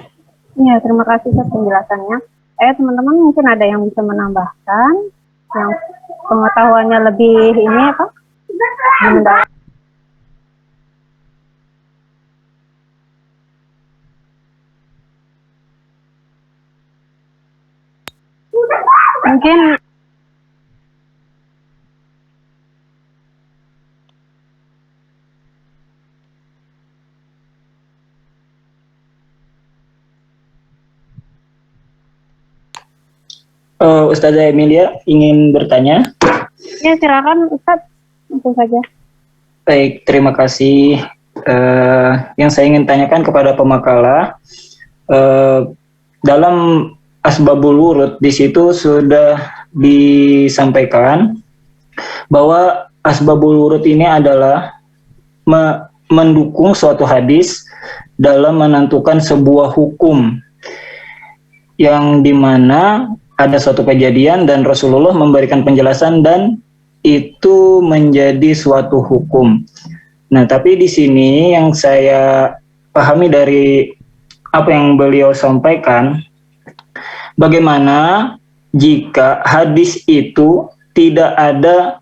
Ya, terima kasih atas penjelasannya. Teman-teman mungkin ada yang bisa menambahkan, yang pengetahuannya lebih ini apa? Mendalam. Mungkin Ustazah Emilia ingin bertanya? ya silakan Ustadz, langsung saja. Baik, terima kasih. Yang saya ingin tanyakan kepada pemakalah, dalam asbabul wurud di situ sudah disampaikan bahwa asbabul wurud ini adalah mendukung suatu hadis dalam menentukan sebuah hukum, yang dimana ada suatu kejadian dan Rasulullah memberikan penjelasan dan itu menjadi suatu hukum. Nah, tapi di sini yang saya pahami dari apa yang beliau sampaikan, bagaimana jika hadis itu tidak ada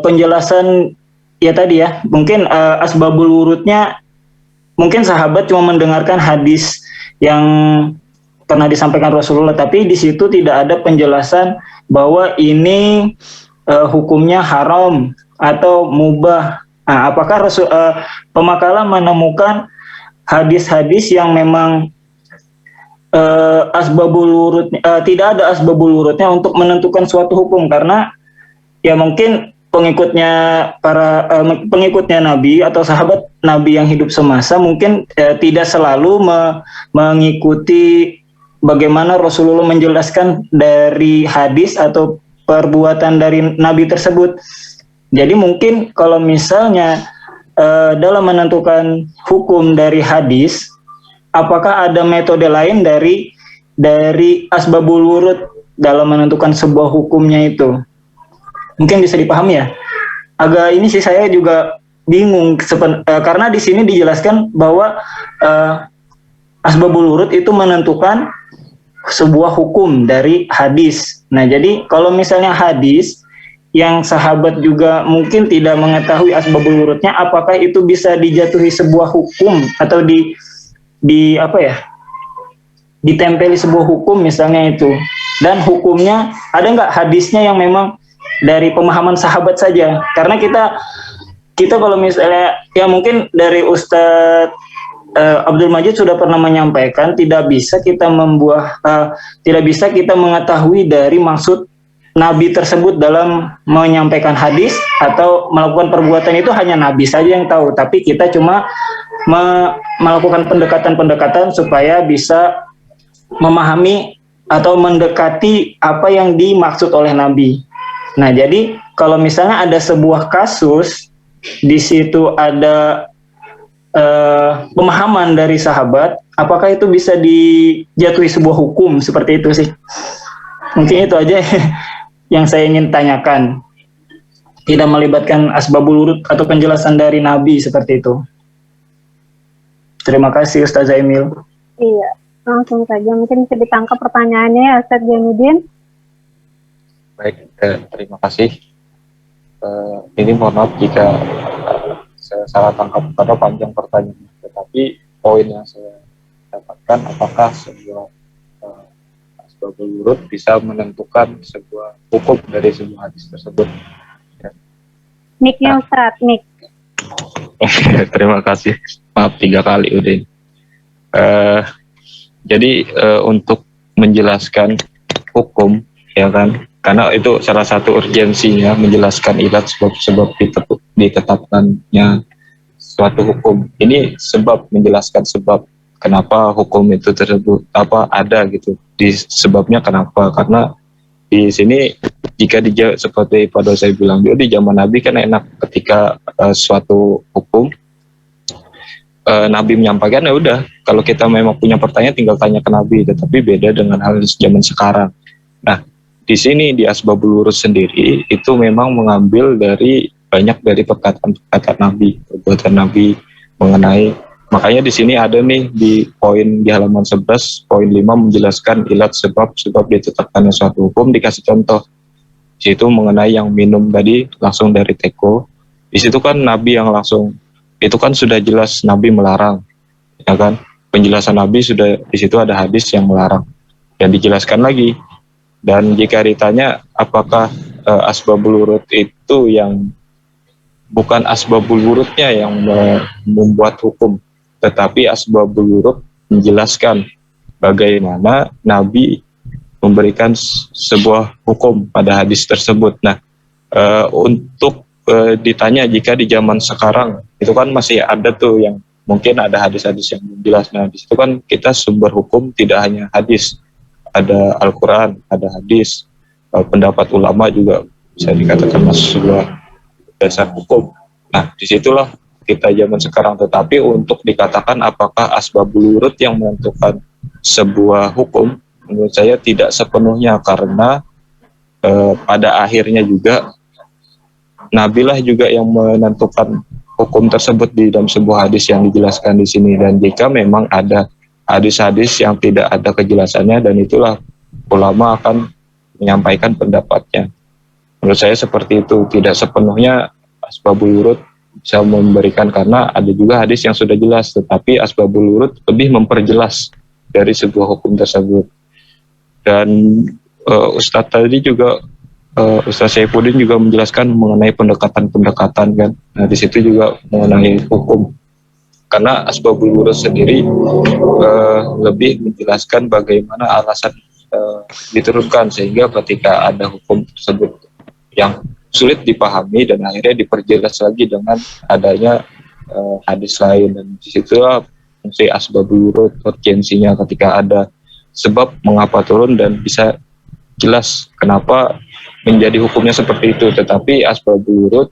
penjelasan, ya tadi ya, mungkin asbabul wurudnya, mungkin sahabat cuma mendengarkan hadis yang pernah disampaikan Rasulullah, tapi di situ tidak ada penjelasan bahwa ini hukumnya haram atau mubah. Nah, apakah pemakalah menemukan hadis-hadis yang memang asbabul wurud tidak ada asbabul wurudnya untuk menentukan suatu hukum? Karena ya mungkin pengikutnya Nabi atau sahabat Nabi yang hidup semasa mungkin tidak selalu mengikuti bagaimana Rasulullah menjelaskan dari hadis atau perbuatan dari Nabi tersebut. Jadi mungkin kalau misalnya dalam menentukan hukum dari hadis, apakah ada metode lain dari asbabul wurud dalam menentukan sebuah hukumnya itu? Mungkin bisa dipahami ya. Agak ini sih saya juga bingung karena di sini dijelaskan bahwa asbabul wurud itu menentukan sebuah hukum dari hadis. Nah, jadi kalau misalnya hadis yang sahabat juga mungkin tidak mengetahui asbabul wurudnya, apakah itu bisa dijatuhi sebuah hukum atau ditempeli sebuah hukum misalnya itu. Dan hukumnya ada nggak hadisnya yang memang dari pemahaman sahabat saja? Karena kita kalau misalnya ya mungkin dari Ustadz Abdul Majid sudah pernah menyampaikan tidak bisa kita mengetahui dari maksud Nabi tersebut dalam menyampaikan hadis atau melakukan perbuatan, itu hanya Nabi saja yang tahu, tapi kita cuma melakukan pendekatan-pendekatan supaya bisa memahami atau mendekati apa yang dimaksud oleh Nabi. Nah, jadi kalau misalnya ada sebuah kasus di situ ada pemahaman dari sahabat, apakah itu bisa dijatuhi sebuah hukum seperti itu sih? Mungkin itu aja yang saya ingin tanyakan. Tidak melibatkan asbabul wurud atau penjelasan dari Nabi seperti itu. Terima kasih Ustazah Emil. Iya, langsung saja. Mungkin bisa ditangkap pertanyaannya ya Ustadz Jainuddin. Baik, terima kasih. Ini mohon maaf jika salah tangkap karena panjang pertanyaannya. Tetapi poin yang saya dapatkan, apakah sebuah asbabul wurud bisa menentukan sebuah hukum dari sebuah hadis tersebut? Mic-nya Ustaz, mic. Terima kasih. Maaf 3 kali udah. Jadi untuk menjelaskan hukum, ya kan, karena itu salah satu urgensinya menjelaskan ilat sebab ditetapkannya suatu hukum. Ini sebab, menjelaskan sebab kenapa hukum itu tersebut ada gitu. Di sebabnya kenapa? Karena di sini jika seperti pada saya bilang juga di zaman Nabi kan enak ketika suatu hukum Nabi menyampaikan, ya udah, kalau kita memang punya pertanyaan tinggal tanya ke Nabi. Tetapi beda dengan hal zaman sekarang. Nah, di sini di Asbabul Wurud sendiri itu memang mengambil dari banyak dari perkataan Nabi, perbuatan Nabi mengenai, makanya di sini ada nih di poin di halaman 11 poin 5 menjelaskan ilat sebab ditetapkannya suatu hukum, dikasih contoh. Di situ mengenai yang minum tadi langsung dari teko. Di situ kan Nabi yang langsung, itu kan sudah jelas Nabi melarang, ya kan? Penjelasan Nabi sudah di situ ada hadis yang melarang dan dijelaskan lagi. Dan jika ditanya apakah asbabul wurud itu yang bukan asbabul wurudnya yang membuat hukum, tetapi asbabul wurud menjelaskan bagaimana Nabi memberikan sebuah hukum pada hadis tersebut. Nah, untuk ditanya jika di zaman sekarang itu kan masih ada tuh yang mungkin ada hadis-hadis yang jelas. Nah, di situ kan kita sumber hukum tidak hanya hadis, ada Al-Quran, ada hadis, pendapat ulama juga bisa dikatakan masuk sebuah dasar hukum. Nah, disitulah kita zaman sekarang. Tetapi untuk dikatakan apakah asbabul wurud yang menentukan sebuah hukum, menurut saya tidak sepenuhnya, karena pada akhirnya juga Nabilah juga yang menentukan hukum tersebut di dalam sebuah hadis yang dijelaskan di sini. Dan jika memang ada hadis-hadis yang tidak ada kejelasannya, dan itulah ulama akan menyampaikan pendapatnya. Menurut saya seperti itu, tidak sepenuhnya asbabul wurud bisa memberikan, karena ada juga hadis yang sudah jelas, tetapi asbabul wurud lebih memperjelas dari sebuah hukum tersebut. Dan Ustadz tadi juga Ustaz Saifuddin juga menjelaskan mengenai pendekatan-pendekatan kan. Nah, di situ juga mengenai hukum. Karena asbabul wurud sendiri lebih menjelaskan bagaimana alasan diturunkan, sehingga ketika ada hukum tersebut yang sulit dipahami dan akhirnya diperjelas lagi dengan adanya hadis lain. Dan di situlah fungsi asbabul wurud, urgensinya ketika ada sebab mengapa turun dan bisa jelas kenapa menjadi hukumnya seperti itu. Tetapi asbabul wurud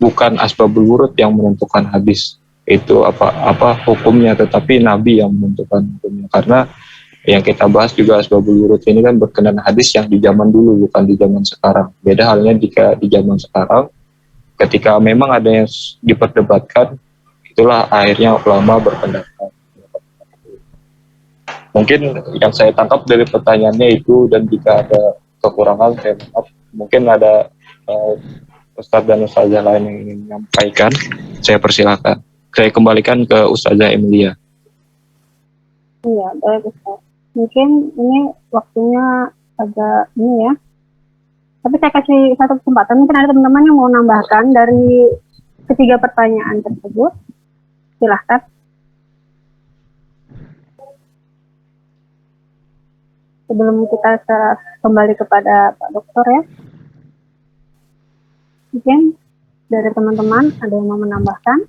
bukan asbabul wurud yang menentukan hadis itu apa hukumnya, tetapi Nabi yang menentukan hukumnya. Karena yang kita bahas juga asbabul wurud ini kan berkenaan hadis yang di zaman dulu, bukan di zaman sekarang. Beda halnya jika di zaman sekarang, ketika memang ada yang diperdebatkan, itulah akhirnya ulama berpendapat. Mungkin yang saya tangkap dari pertanyaannya itu, dan jika ada kekurangan saya maaf. Mungkin ada Ustadz dan Ustazah lain yang ingin menyampaikan, saya persilakan. Saya kembalikan ke Ustazah Emilia. Iya, baik Ustaz. Mungkin ini waktunya agak ini ya. Tapi saya kasih satu kesempatan, mungkin ada teman-teman yang mau nambahkan dari ketiga pertanyaan tersebut. Silahkan. Sebelum kita kembali kepada Pak Dokter ya. Mungkin dari teman-teman ada yang mau menambahkan.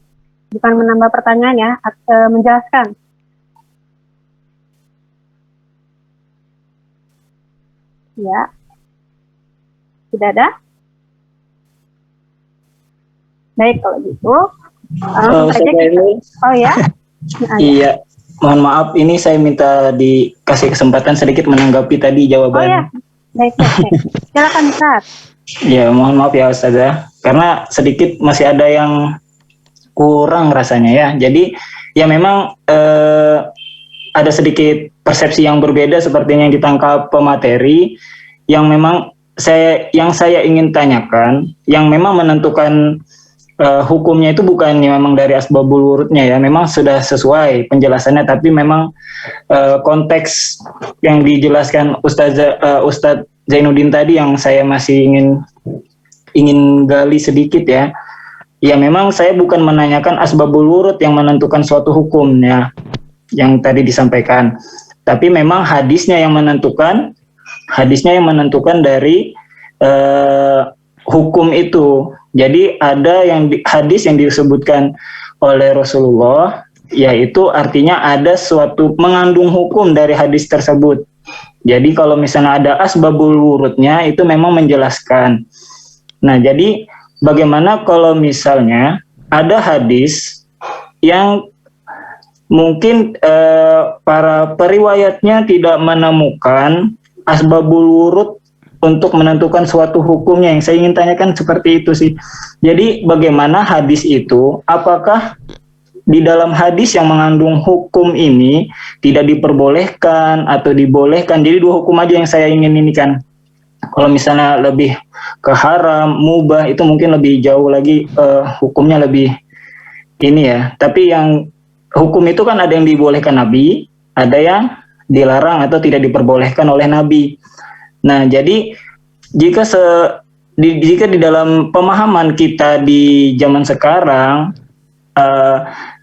Bukan menambah pertanyaan ya, menjelaskan. Ya. Tidak ada? Baik, kalau gitu. Oh ya? Iya. Mohon maaf, ini saya minta dikasih kesempatan sedikit menanggapi tadi jawaban. Oh ya, baik. Silakan Ustaz. Ya, mohon maaf ya Ustazah, karena sedikit masih ada yang kurang rasanya ya. Jadi ya memang ada sedikit persepsi yang berbeda sepertinya yang ditangkap pemateri, yang memang saya ingin tanyakan, yang memang menentukan hukumnya itu bukan memang dari asbabul wurudnya ya, memang sudah sesuai penjelasannya, tapi memang konteks yang dijelaskan Ustadz Zainuddin tadi yang saya masih ingin gali sedikit ya. Ya memang saya bukan menanyakan asbabul wurud yang menentukan suatu hukum ya, yang tadi disampaikan, tapi memang hadisnya yang menentukan dari hukum itu. Jadi ada hadis yang disebutkan oleh Rasulullah, yaitu artinya ada suatu mengandung hukum dari hadis tersebut. Jadi kalau misalnya ada asbabul wurudnya itu memang menjelaskan. Nah, jadi bagaimana kalau misalnya ada hadis yang mungkin para periwayatnya tidak menemukan asbabul wurud untuk menentukan suatu hukumnya, yang saya ingin tanyakan seperti itu sih. Jadi bagaimana hadis itu, apakah di dalam hadis yang mengandung hukum ini tidak diperbolehkan atau dibolehkan? Jadi dua hukum aja yang saya ingin ini kan. Kalau misalnya lebih ke haram, mubah, itu mungkin lebih jauh lagi hukumnya lebih ini ya. Tapi yang hukum itu kan ada yang dibolehkan Nabi, ada yang dilarang atau tidak diperbolehkan oleh Nabi. Nah, jadi jika di dalam pemahaman kita di zaman sekarang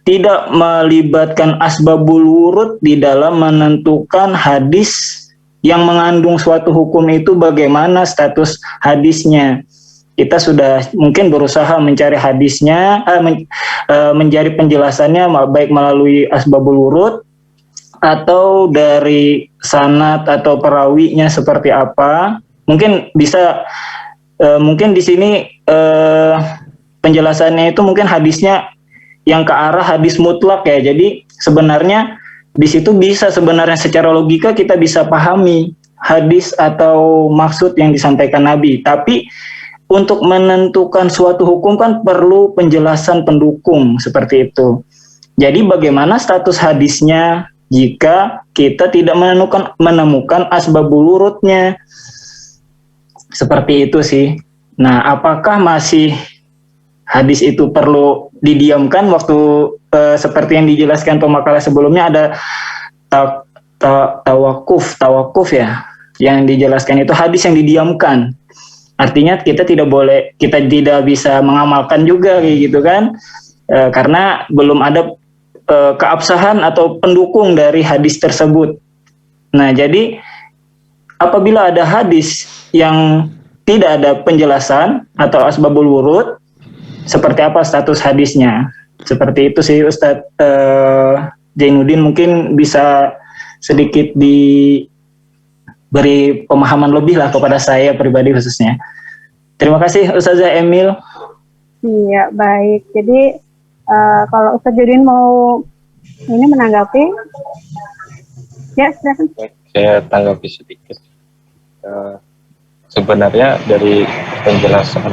tidak melibatkan asbabul wurud di dalam menentukan hadis yang mengandung suatu hukum itu, bagaimana status hadisnya. Kita sudah mungkin berusaha mencari hadisnya, mencari penjelasannya baik melalui asbabul wurud atau dari sanad atau perawinya seperti apa. Mungkin bisa mungkin di sini penjelasannya itu mungkin hadisnya yang ke arah hadis mutlak ya. Jadi sebenarnya di situ bisa sebenarnya secara logika kita bisa pahami hadis atau maksud yang disampaikan Nabi. Tapi untuk menentukan suatu hukum kan perlu penjelasan pendukung seperti itu. Jadi bagaimana status hadisnya jika kita tidak menemukan asbabul wurudnya? Seperti itu sih. Nah, apakah masih hadis itu perlu didiamkan waktu seperti yang dijelaskan pemakalah sebelumnya, ada tawakuf ya, yang dijelaskan itu hadis yang didiamkan. Artinya kita tidak bisa mengamalkan juga kayak gitu kan, karena belum ada keabsahan atau pendukung dari hadis tersebut. Nah, jadi apabila ada hadis yang tidak ada penjelasan atau asbabul wurud, seperti apa status hadisnya? Seperti itu sih Ustadz Zainuddin, mungkin bisa sedikit diberi pemahaman lebih lah kepada saya pribadi khususnya. Terima kasih Ustazah Emil. Iya, baik. Jadi kalau Ustadz Zainuddin mau ini menanggapi, ya silakan. Saya tanggapi sedikit. Sebenarnya dari penjelasan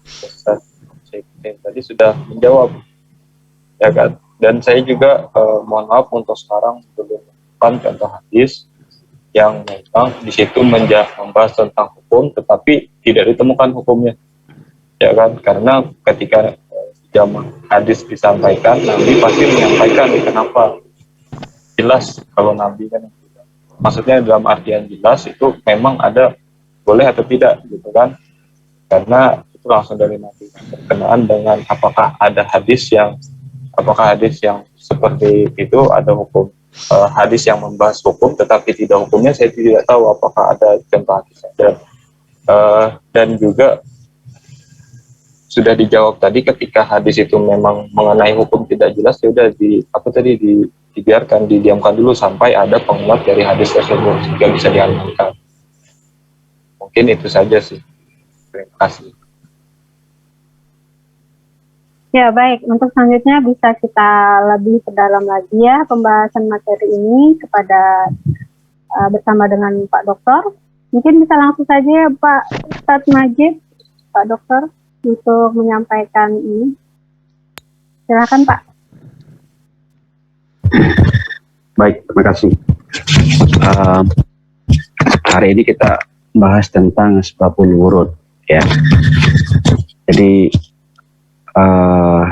Ustadz Zainuddin tadi sudah menjawab, ya kan? Dan saya juga mohon maaf untuk sekarang belum menemukan contoh hadis yang memang di situ membahas tentang hukum, tetapi tidak ditemukan hukumnya, ya kan? Karena ketika zaman hadis disampaikan, Nabi pasti menyampaikan kenapa. Jelas kalau Nabi kan, maksudnya dalam artian jelas itu memang ada boleh atau tidak gitu kan, karena itu langsung dari Nabi berkenaan dengan apakah hadis yang seperti itu ada hukum. Hadis yang membahas hukum tetapi tidak hukumnya, saya tidak tahu apakah ada contoh hadis. Dan juga sudah dijawab tadi, ketika hadis itu memang mengenai hukum tidak jelas, ya udah dibiarkan, didiamkan dulu sampai ada penguat dari hadis tersebut sehingga bisa diamalkan. Mungkin itu saja sih. Terima kasih. Ya, baik. Untuk selanjutnya bisa kita lebih perdalam lagi ya pembahasan materi ini bersama dengan Pak Dokter. Mungkin bisa langsung saja ya Pak Ustadz Majid, Pak Dokter, untuk menyampaikan ini. Silakan Pak. Baik, terima kasih. Hari ini kita bahas tentang asbabul wurud ya. Jadi eh,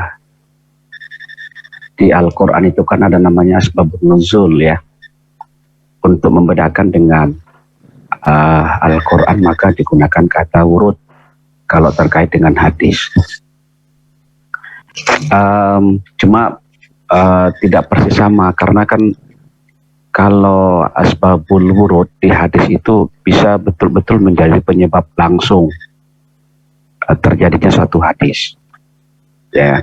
di Al-Quran itu kan ada namanya asbabun nuzul ya. Untuk membedakan dengan Al-Quran maka digunakan kata wurud kalau terkait dengan hadis. Cuma tidak persis sama karena kan kalau asbabul wurud di hadis itu bisa betul-betul menjadi penyebab langsung terjadinya suatu hadis. Ya,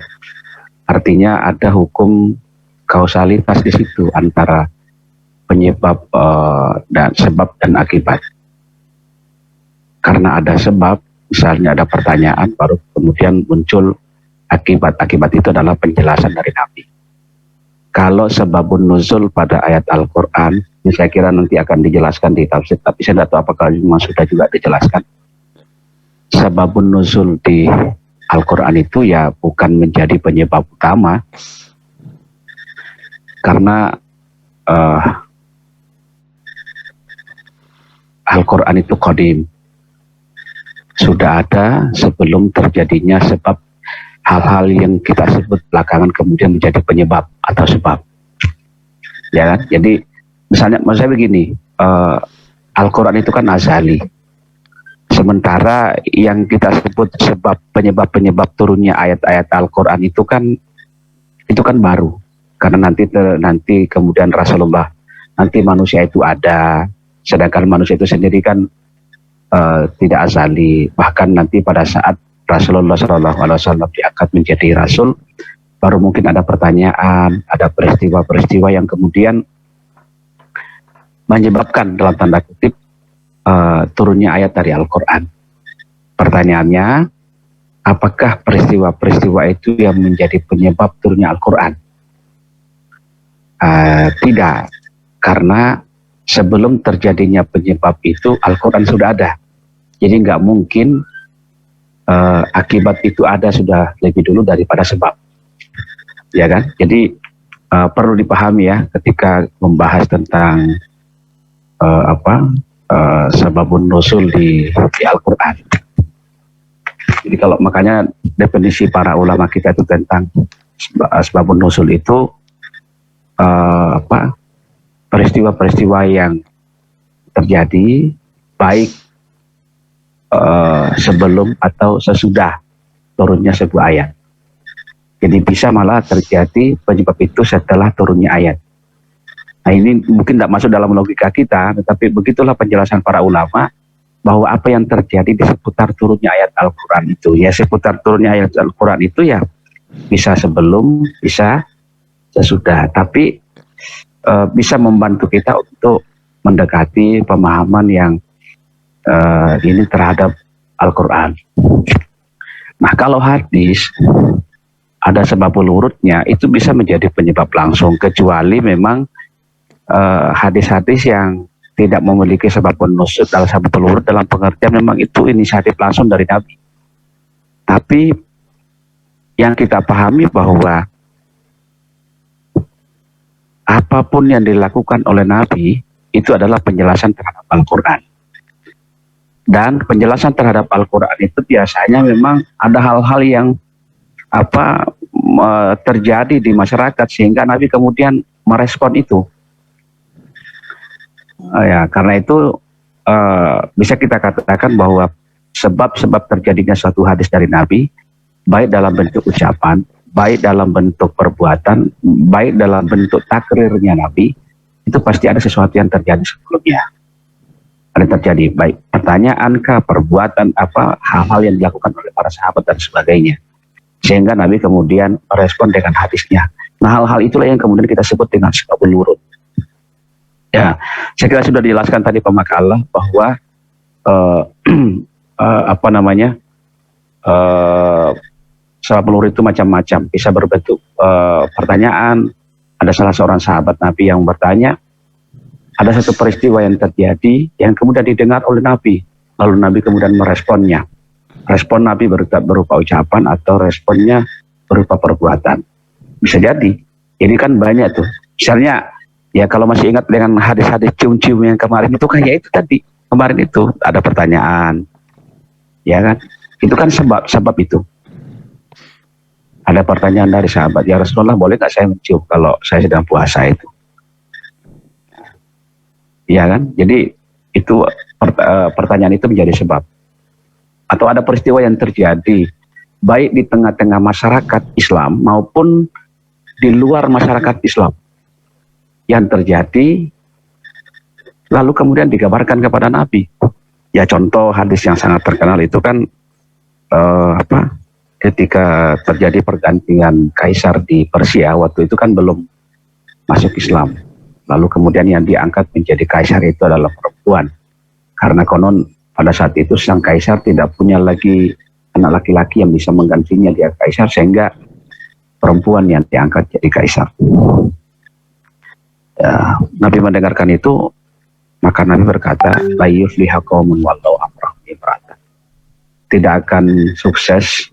artinya ada hukum kausalitas di situ antara penyebab dan sebab dan akibat. Karena ada sebab, misalnya ada pertanyaan, baru kemudian muncul akibat. Akibat itu adalah penjelasan dari Nabi. Kalau sebabun nuzul pada ayat Al-Quran, ini saya kira nanti akan dijelaskan di tafsir, tapi saya tidak tahu apakah memang sudah juga dijelaskan. Sebabun nuzul di Al-Quran itu ya bukan menjadi penyebab utama, karena Al-Quran itu qadim, sudah ada sebelum terjadinya sebab. Hal-hal yang kita sebut belakangan kemudian menjadi penyebab atau sebab, ya kan? Jadi misalnya maksud saya begini, Al-Quran itu kan azali, sementara yang kita sebut sebab penyebab turunnya ayat-ayat Al-Quran itu kan baru, karena nanti kemudian Rasulullah, nanti manusia itu ada, sedangkan manusia itu sendiri kan tidak azali. Bahkan nanti pada saat Rasulullah SAW diangkat menjadi Rasul, baru mungkin ada pertanyaan, ada peristiwa-peristiwa yang kemudian menyebabkan dalam tanda kutip turunnya ayat dari Al-Quran. Pertanyaannya, apakah peristiwa-peristiwa itu yang menjadi penyebab turunnya Al-Quran? Tidak, karena sebelum terjadinya penyebab itu Al-Quran sudah ada. Jadi nggak mungkin akibat itu ada sudah lebih dulu daripada sebab, ya kan? Jadi perlu dipahami ya ketika membahas tentang sebabun nuzul di Al-Quran. Jadi kalau makanya definisi para ulama kita itu tentang sebabun nuzul itu peristiwa-peristiwa yang terjadi baik sebelum atau sesudah turunnya sebuah ayat. Jadi bisa malah terjadi penyebab itu setelah turunnya ayat. Nah ini mungkin tidak masuk dalam logika kita, tetapi begitulah penjelasan para ulama bahwa apa yang terjadi di seputar turunnya ayat Al-Quran itu, ya seputar turunnya ayat Al-Quran itu ya bisa sebelum, bisa sesudah, tapi bisa membantu kita untuk mendekati pemahaman yang ini terhadap Al-Quran. Nah kalau hadis ada sebabul wurudnya, itu bisa menjadi penyebab langsung, kecuali memang hadis-hadis yang tidak memiliki sebabun nuzul dalam sebabul wurud dalam pengertian memang itu inisiatif langsung dari Nabi. Tapi yang kita pahami bahwa apapun yang dilakukan oleh Nabi itu adalah penjelasan terhadap Al-Quran. Dan penjelasan terhadap Al-Quran itu biasanya memang ada hal-hal yang terjadi di masyarakat sehingga Nabi kemudian merespon itu. Ya, karena itu bisa kita katakan bahwa sebab-sebab terjadinya suatu hadis dari Nabi, baik dalam bentuk ucapan, baik dalam bentuk perbuatan, baik dalam bentuk takrirnya Nabi, itu pasti ada sesuatu yang terjadi sebelumnya. Ada terjadi baik pertanyaan kah, perbuatan apa, hal-hal yang dilakukan oleh para sahabat dan sebagainya, sehingga Nabi kemudian merespon dengan hadisnya. Nah hal-hal itulah yang kemudian kita sebut dengan sebabul wurud. Ya, saya kira sudah dijelaskan tadi pemakalah bahwa sebabul wurud itu macam-macam, bisa berbentuk pertanyaan. Ada salah seorang sahabat Nabi yang bertanya, ada satu peristiwa yang terjadi yang kemudian didengar oleh Nabi, lalu Nabi kemudian meresponnya. Respon Nabi berupa ucapan atau responnya berupa perbuatan. Bisa jadi. Ini kan banyak tuh. Misalnya, ya kalau masih ingat dengan hadis-hadis cium-cium yang kemarin itu kan ya itu tadi. Kemarin itu ada pertanyaan. Ya kan? Itu kan sebab itu. Ada pertanyaan dari sahabat, ya Rasulullah, boleh nggak saya mencium kalau saya sedang puasa itu? Iya kan? Jadi itu pertanyaan itu menjadi sebab. Atau ada peristiwa yang terjadi baik di tengah-tengah masyarakat Islam maupun di luar masyarakat Islam yang terjadi, lalu kemudian digambarkan kepada Nabi. Ya contoh hadis yang sangat terkenal itu kan ketika terjadi pergantian kaisar di Persia, waktu itu kan belum masuk Islam. Lalu kemudian yang diangkat menjadi kaisar itu adalah perempuan. Karena konon pada saat itu sang kaisar tidak punya lagi anak laki-laki yang bisa menggantinya dia kaisar, sehingga perempuan yang diangkat jadi kaisar. Ya, Nabi mendengarkan itu, maka Nabi berkata, la yufliha qaumun wallau amrahum imra'atan. Tidak akan sukses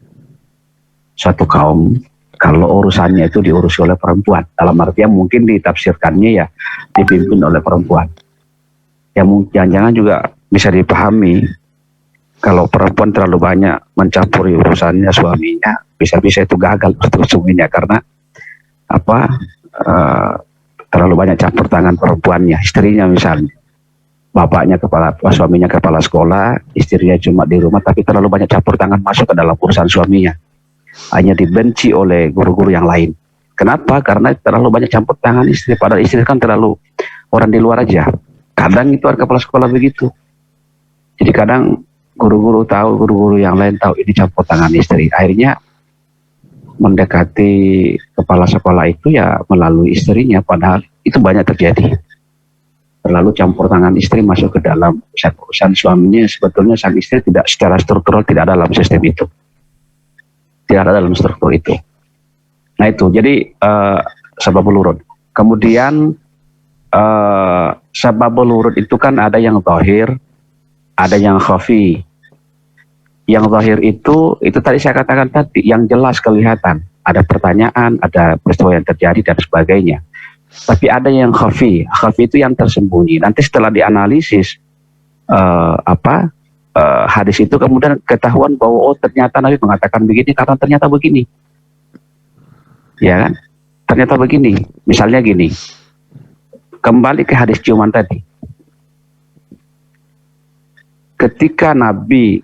suatu kaum kalau urusannya itu diurus oleh perempuan. Dalam artian mungkin ditafsirkannya ya dipimpin oleh perempuan. Ya mungkin jangan-jangan juga bisa dipahami kalau perempuan terlalu banyak mencampuri urusannya suaminya, bisa-bisa itu gagal untuk suaminya karena terlalu banyak campur tangan perempuannya, istrinya misalnya. Bapaknya suaminya kepala sekolah, istrinya cuma di rumah, tapi terlalu banyak campur tangan masuk ke dalam urusan suaminya. Hanya dibenci oleh guru-guru yang lain. Kenapa? Karena terlalu banyak campur tangan istri. Padahal istri kan terlalu orang di luar aja. Kadang itu ada kepala sekolah begitu. Jadi kadang guru-guru tahu, guru-guru yang lain tahu ini campur tangan istri. Akhirnya mendekati kepala sekolah itu ya melalui istrinya. Padahal itu banyak terjadi. Terlalu campur tangan istri masuk ke dalam urusan suaminya. Sebetulnya sang istri tidak secara struktural tidak ada dalam sistem itu. Tidak ada dalam struktur itu. Nah itu, jadi sababul wurud. Kemudian sababul wurud itu kan ada yang zahir, ada yang khafi. Yang zahir itu tadi saya katakan tadi, yang jelas kelihatan. Ada pertanyaan, ada peristiwa yang terjadi dan sebagainya. Tapi ada yang khafi. Khafi itu yang tersembunyi. Nanti setelah dianalisis hadis itu kemudian ketahuan bahwa oh ternyata Nabi mengatakan begini karena ternyata begini, ya kan? Ternyata begini. Misalnya gini, kembali ke hadis ciuman tadi. Ketika Nabi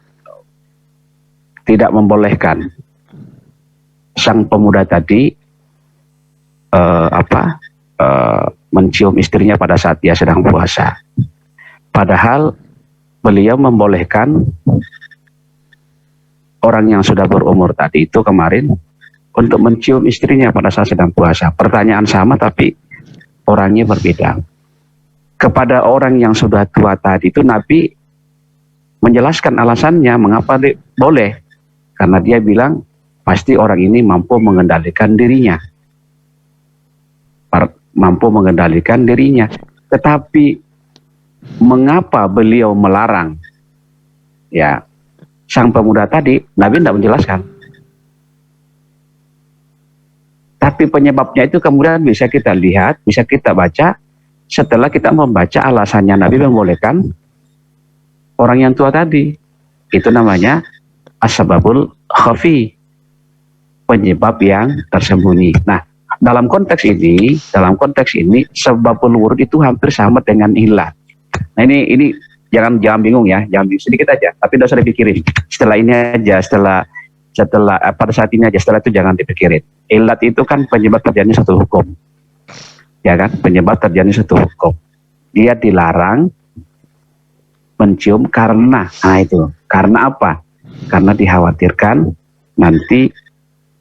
tidak membolehkan sang pemuda tadi mencium istrinya pada saat dia sedang puasa, padahal beliau membolehkan orang yang sudah berumur tadi itu kemarin untuk mencium istrinya pada saat sedang puasa. Pertanyaan sama tapi orangnya berbeda. Kepada orang yang sudah tua tadi itu Nabi menjelaskan alasannya mengapa boleh. Karena dia bilang pasti orang ini mampu mengendalikan dirinya. Mampu mengendalikan dirinya. Tetapi mengapa beliau melarang ya sang pemuda tadi, Nabi tidak menjelaskan. Tapi penyebabnya itu kemudian bisa kita lihat, bisa kita baca setelah kita membaca alasannya Nabi membolehkan orang yang tua tadi. Itu namanya as-sababul khafi, penyebab yang tersembunyi. Nah, dalam konteks ini sababul wurud itu hampir sama dengan ilat. Nah ini jangan bingung ya, jangan bingung, sedikit aja, tapi tidak usah dipikirin. Setelah ini aja, setelah pada saat ini aja, setelah itu jangan dipikirin. Ilat itu kan penyebab terjadinya satu hukum, ya kan? Penyebab terjadinya satu hukum. Dia dilarang mencium karena, karena apa? Karena dikhawatirkan nanti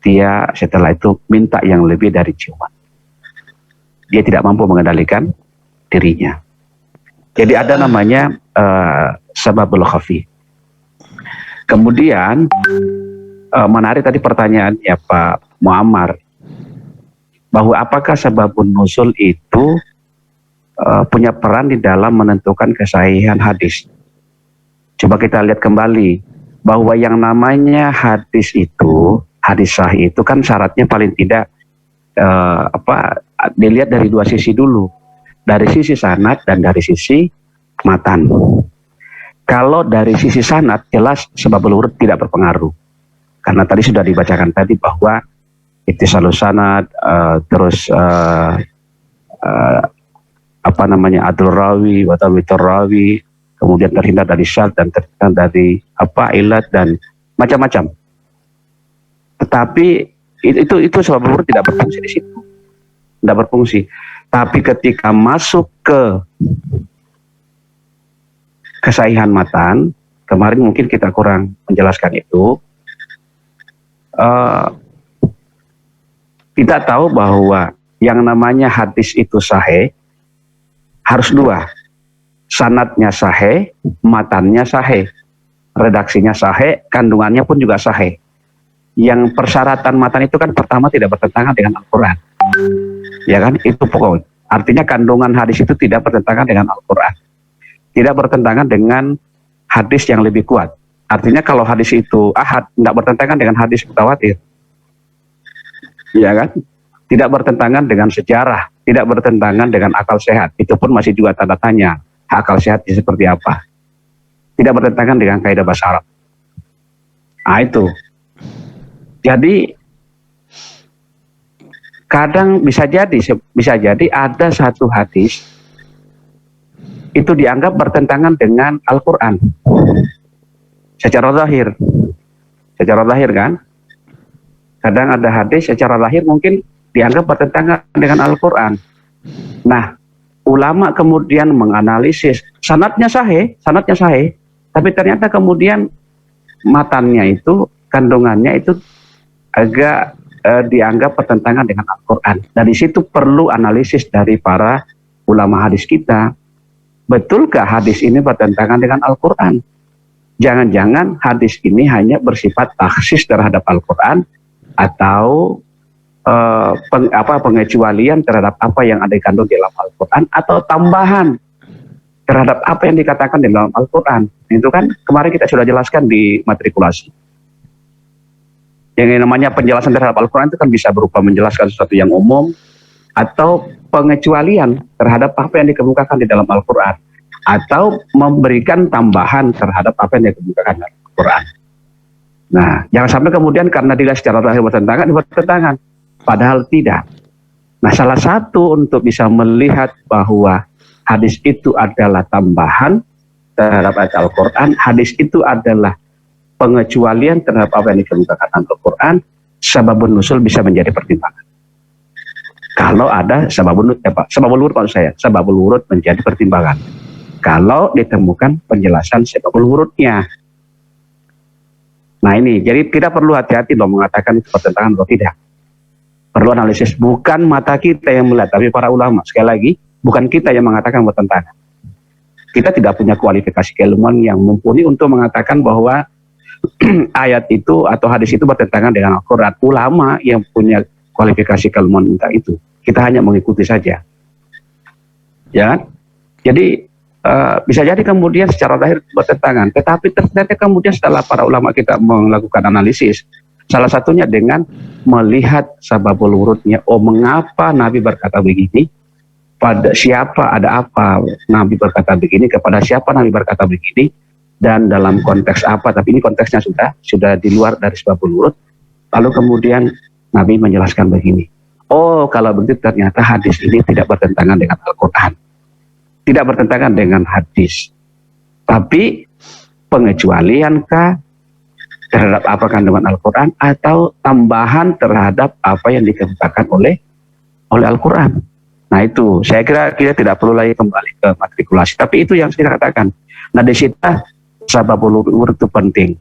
dia setelah itu minta yang lebih dari ciuman. Dia tidak mampu mengendalikan dirinya. Jadi ada namanya sababul khafi. Kemudian menarik tadi pertanyaannya Pak Muammar, bahwa apakah sababun nuzul itu punya peran di dalam menentukan kesahihan hadis. Coba kita lihat kembali bahwa yang namanya hadis itu, hadis sahih itu kan syaratnya paling tidak dilihat dari dua sisi dulu. Dari sisi sanad dan dari sisi matan. Kalau dari sisi sanad jelas sababul wurud tidak berpengaruh. Karena tadi sudah dibacakan tadi bahwa ittisalus sanad, terus adul rawi, watawitur rawi, kemudian terhindar dari syad dan terhindar dari ilat dan macam-macam. Tetapi itu sebab urut tidak berfungsi di situ, tidak berfungsi. Tapi ketika masuk ke kesahihan matan, kemarin mungkin kita kurang menjelaskan itu. Kita tahu bahwa yang namanya hadis itu sahih harus dua, sanadnya sahih, matannya sahih, redaksinya sahih, kandungannya pun juga sahih. Yang persyaratan matan itu kan pertama tidak bertentangan dengan Al-Quran, ya kan? Itu pokok. Artinya kandungan hadis itu tidak bertentangan dengan Al-Quran, tidak bertentangan dengan hadis yang lebih kuat. Artinya kalau hadis itu ahad, tidak bertentangan dengan hadis mutawatir, ya kan? Tidak bertentangan dengan sejarah, tidak bertentangan dengan akal sehat. Itu pun masih juga tanda tanya, akal sehat seperti apa. Tidak bertentangan dengan kaidah bahasa Arab. Nah itu. Jadi kadang bisa jadi ada satu hadis itu dianggap bertentangan dengan Al-Quran secara zahir kan. Kadang ada hadis secara lahir mungkin dianggap bertentangan dengan Al-Quran. Nah, ulama kemudian menganalisis sanadnya sahih, tapi ternyata kemudian matannya itu, kandungannya itu agak dianggap bertentangan dengan Al-Quran. Dari situ perlu analisis dari para ulama hadis kita. Betulkah hadis ini bertentangan dengan Al-Quran? Jangan-jangan hadis ini hanya bersifat taksis terhadap Al-Quran atau pengecualian terhadap apa yang ada dikandung di dalam Al-Quran, atau tambahan terhadap apa yang dikatakan di dalam Al-Quran. Itu kan kemarin kita sudah jelaskan di matrikulasi. Yang namanya penjelasan terhadap Al-Quran itu kan bisa berupa menjelaskan sesuatu yang umum atau pengecualian terhadap apa yang dikemukakan di dalam Al-Quran, atau memberikan tambahan terhadap apa yang dikemukakan dalam Al-Quran. Nah, jangan sampai kemudian karena dilihat secara lahir bertentangan, padahal tidak. Nah, salah satu untuk bisa melihat bahwa hadis itu adalah tambahan terhadap ayat Al-Quran, hadis itu adalah pengecualian terhadap apa yang dikemukakan Al-Quran, sababun nusul bisa menjadi pertimbangan. Kalau ada sababul wurud menjadi pertimbangan. Kalau ditemukan penjelasan sababul wurudnya. Nah ini, jadi tidak perlu hati-hati loh mengatakan itu bertentangan atau tidak. Perlu analisis, bukan mata kita yang melihat, tapi para ulama. Sekali lagi, bukan kita yang mengatakan bertentangan. Kita tidak punya kualifikasi keilmuan yang mumpuni untuk mengatakan bahwa ayat itu atau hadis itu bertentangan dengan Al-Quran. Ulama yang punya kualifikasi keilmuan tentang itu. Kita hanya mengikuti saja. Ya kan? Jadi bisa jadi kemudian secara lahir bertentangan, tetapi ternyata kemudian setelah para ulama kita melakukan analisis, salah satunya dengan melihat sababul wurudnya. Oh, mengapa Nabi berkata begini? Pada siapa, ada apa Nabi berkata begini? Kepada siapa Nabi berkata begini? Dan dalam konteks apa? Tapi ini konteksnya sudah di luar dari sababul wurud. Lalu kemudian Nabi menjelaskan begini. Oh, kalau begitu ternyata hadis ini tidak bertentangan dengan Al-Quran, tidak bertentangan dengan hadis, tapi pengecualiankah terhadap apa kandungan Al-Quran atau tambahan terhadap apa yang dikemukakan oleh Al-Quran. Nah itu, saya kira kita tidak perlu lagi kembali ke matrikulasi, tapi itu yang saya katakan. Nah di situ sababul wurud itu penting.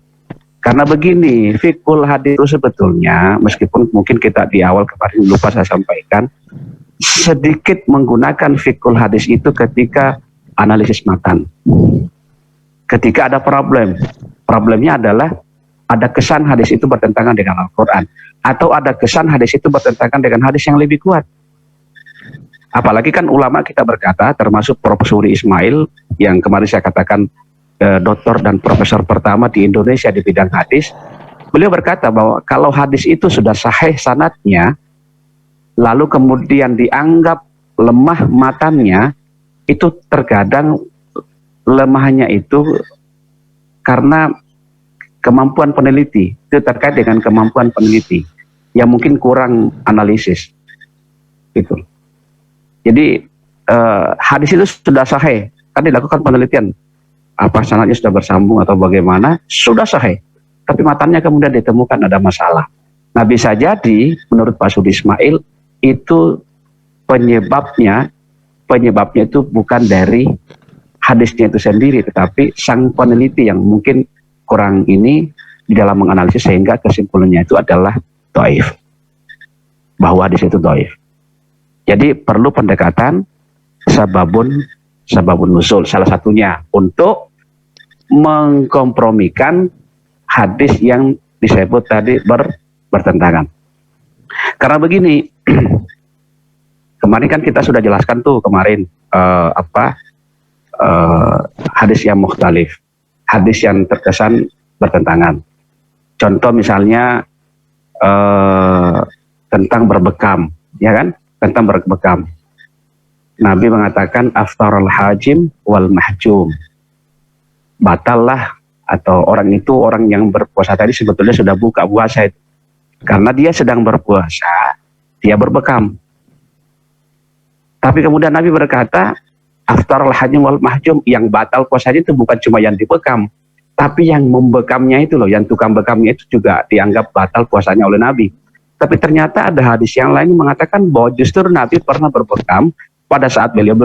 Karena begini, fikul hadis itu sebetulnya, meskipun mungkin kita di awal kemarin lupa saya sampaikan, sedikit menggunakan fikul hadis itu ketika analisis matan. Ketika ada problemnya adalah ada kesan hadis itu bertentangan dengan Al-Quran, atau ada kesan hadis itu bertentangan dengan hadis yang lebih kuat. Apalagi kan ulama kita berkata, termasuk Profesor Ismail yang kemarin saya katakan doktor dan profesor pertama di Indonesia di bidang hadis, beliau berkata bahwa kalau hadis itu sudah sahih sanadnya, lalu kemudian dianggap lemah matannya, itu terkadang lemahnya itu karena kemampuan peneliti, itu terkait dengan kemampuan peneliti. yang mungkin kurang analisis gitu. Jadi hadis itu sudah sahih, kan dilakukan penelitian apa sanadnya sudah bersambung atau bagaimana, sudah sahih, tapi matanya kemudian ditemukan ada masalah. Nah, bisa jadi menurut Pak Sudi Ismail itu penyebabnya itu bukan dari hadisnya itu sendiri, tetapi sang peneliti yang mungkin kurang ini di dalam menganalisis sehingga kesimpulannya itu adalah dhaif, bahwa hadis itu dhaif. Jadi perlu pendekatan sababun nuzul salah satunya untuk mengkompromikan hadis yang disebut tadi bertentangan. Karena begini, kemarin kan kita sudah jelaskan tuh kemarin hadis yang mukhtalif, hadis yang terkesan bertentangan. Contoh misalnya tentang berbekam, ya kan? Tentang berbekam. Nabi mengatakan aftarul hajim wal mahjum. Batallah, atau orang yang berpuasa tadi sebetulnya sudah buka puasa itu. Karena dia sedang berpuasa, dia berbekam. Tapi kemudian Nabi berkata, aftarul hajim wal mahjum, yang batal puasanya itu bukan cuma yang dibekam, tapi yang membekamnya itu loh, yang tukang bekamnya itu juga dianggap batal puasanya oleh Nabi. Tapi ternyata ada hadis yang lain mengatakan bahwa justru Nabi pernah berbekam pada saat beliau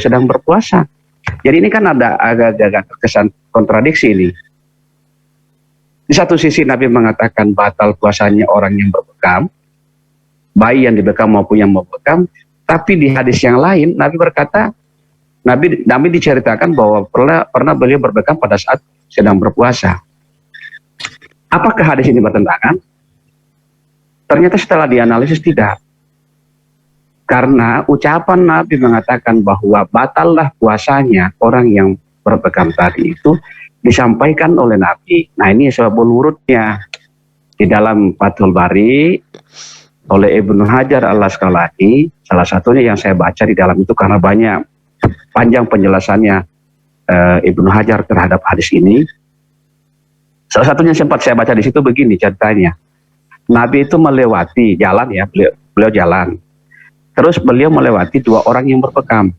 sedang berpuasa. Jadi ini kan ada agak kesan kontradiksi ini. Di satu sisi Nabi mengatakan batal puasanya orang yang berbekam, baik yang dibekam maupun yang membekam, tapi di hadis yang lain Nabi berkata, Nabi diceritakan bahwa pernah beliau berbekam pada saat sedang berpuasa. Apakah hadis ini bertentangan? Ternyata setelah dianalisis tidak. Karena ucapan Nabi mengatakan bahwa batallah puasanya orang yang berbekam tadi itu disampaikan oleh Nabi. Nah, ini sebabul wurudnya di dalam Fathul Bari oleh Ibnu Hajar Al-Asqalani. Salah satunya yang saya baca di dalam itu karena banyak panjang penjelasannya Ibnu Hajar terhadap hadis ini. Salah satunya sempat saya baca di situ begini ceritanya. Nabi itu melewati jalan ya, beliau jalan. Terus beliau melewati dua orang yang berbekam,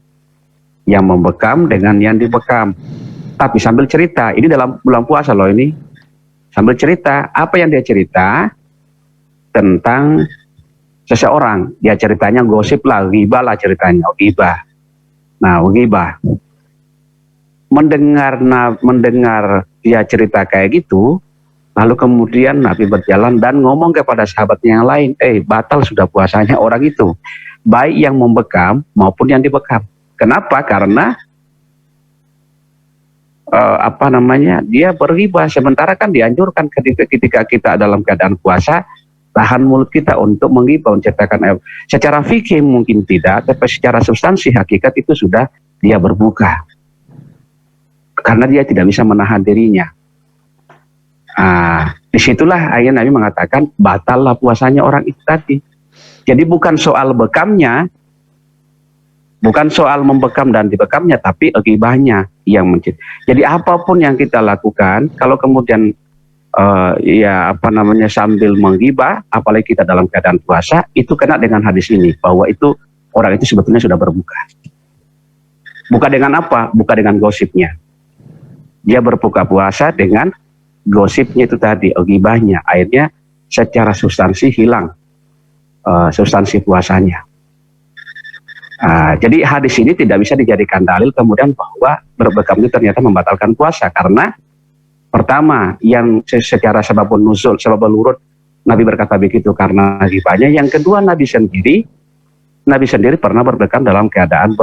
yang membekam dengan yang dibekam. Tapi sambil cerita, ini dalam bulan puasa loh ini. Sambil cerita, apa yang dia cerita? Tentang seseorang. Dia ceritanya gosip lah, ghibah lah ceritanya, ghibah. Nah, ghibah. Mendengar dia cerita kayak gitu, lalu kemudian Nabi berjalan dan ngomong kepada sahabatnya yang lain, batal sudah puasanya orang itu. Baik yang membekam maupun yang dibekam. Kenapa? Karena dia berghibah, sementara kan dianjurkan ketika kita dalam keadaan puasa, tahan mulut kita untuk menghibah, menceritakan secara fikih mungkin tidak, tapi secara substansi hakikat itu sudah dia berbuka. Karena dia tidak bisa menahan dirinya. Disitulah akhirnya Nabi mengatakan batallah puasanya orang itu tadi. Jadi bukan soal bekamnya, bukan soal membekam dan dibekamnya, tapi ghibahnya yang mencit. Jadi apapun yang kita lakukan, kalau kemudian sambil menghibah, apalagi kita dalam keadaan puasa, itu kena dengan hadis ini, bahwa itu orang itu sebetulnya sudah berbuka. Bukan dengan apa? Bukan dengan gosipnya. Dia berbuka puasa dengan gosipnya itu tadi, ghibahnya. Akhirnya secara substansi hilang substansi puasanya. Jadi hadis ini tidak bisa dijadikan dalil kemudian bahwa berbekam itu ternyata membatalkan puasa, karena pertama yang secara sebabun nuzul, sebabul wurud Nabi berkata begitu karena ghibahnya. Yang kedua Nabi sendiri pernah berbekam dalam keadaan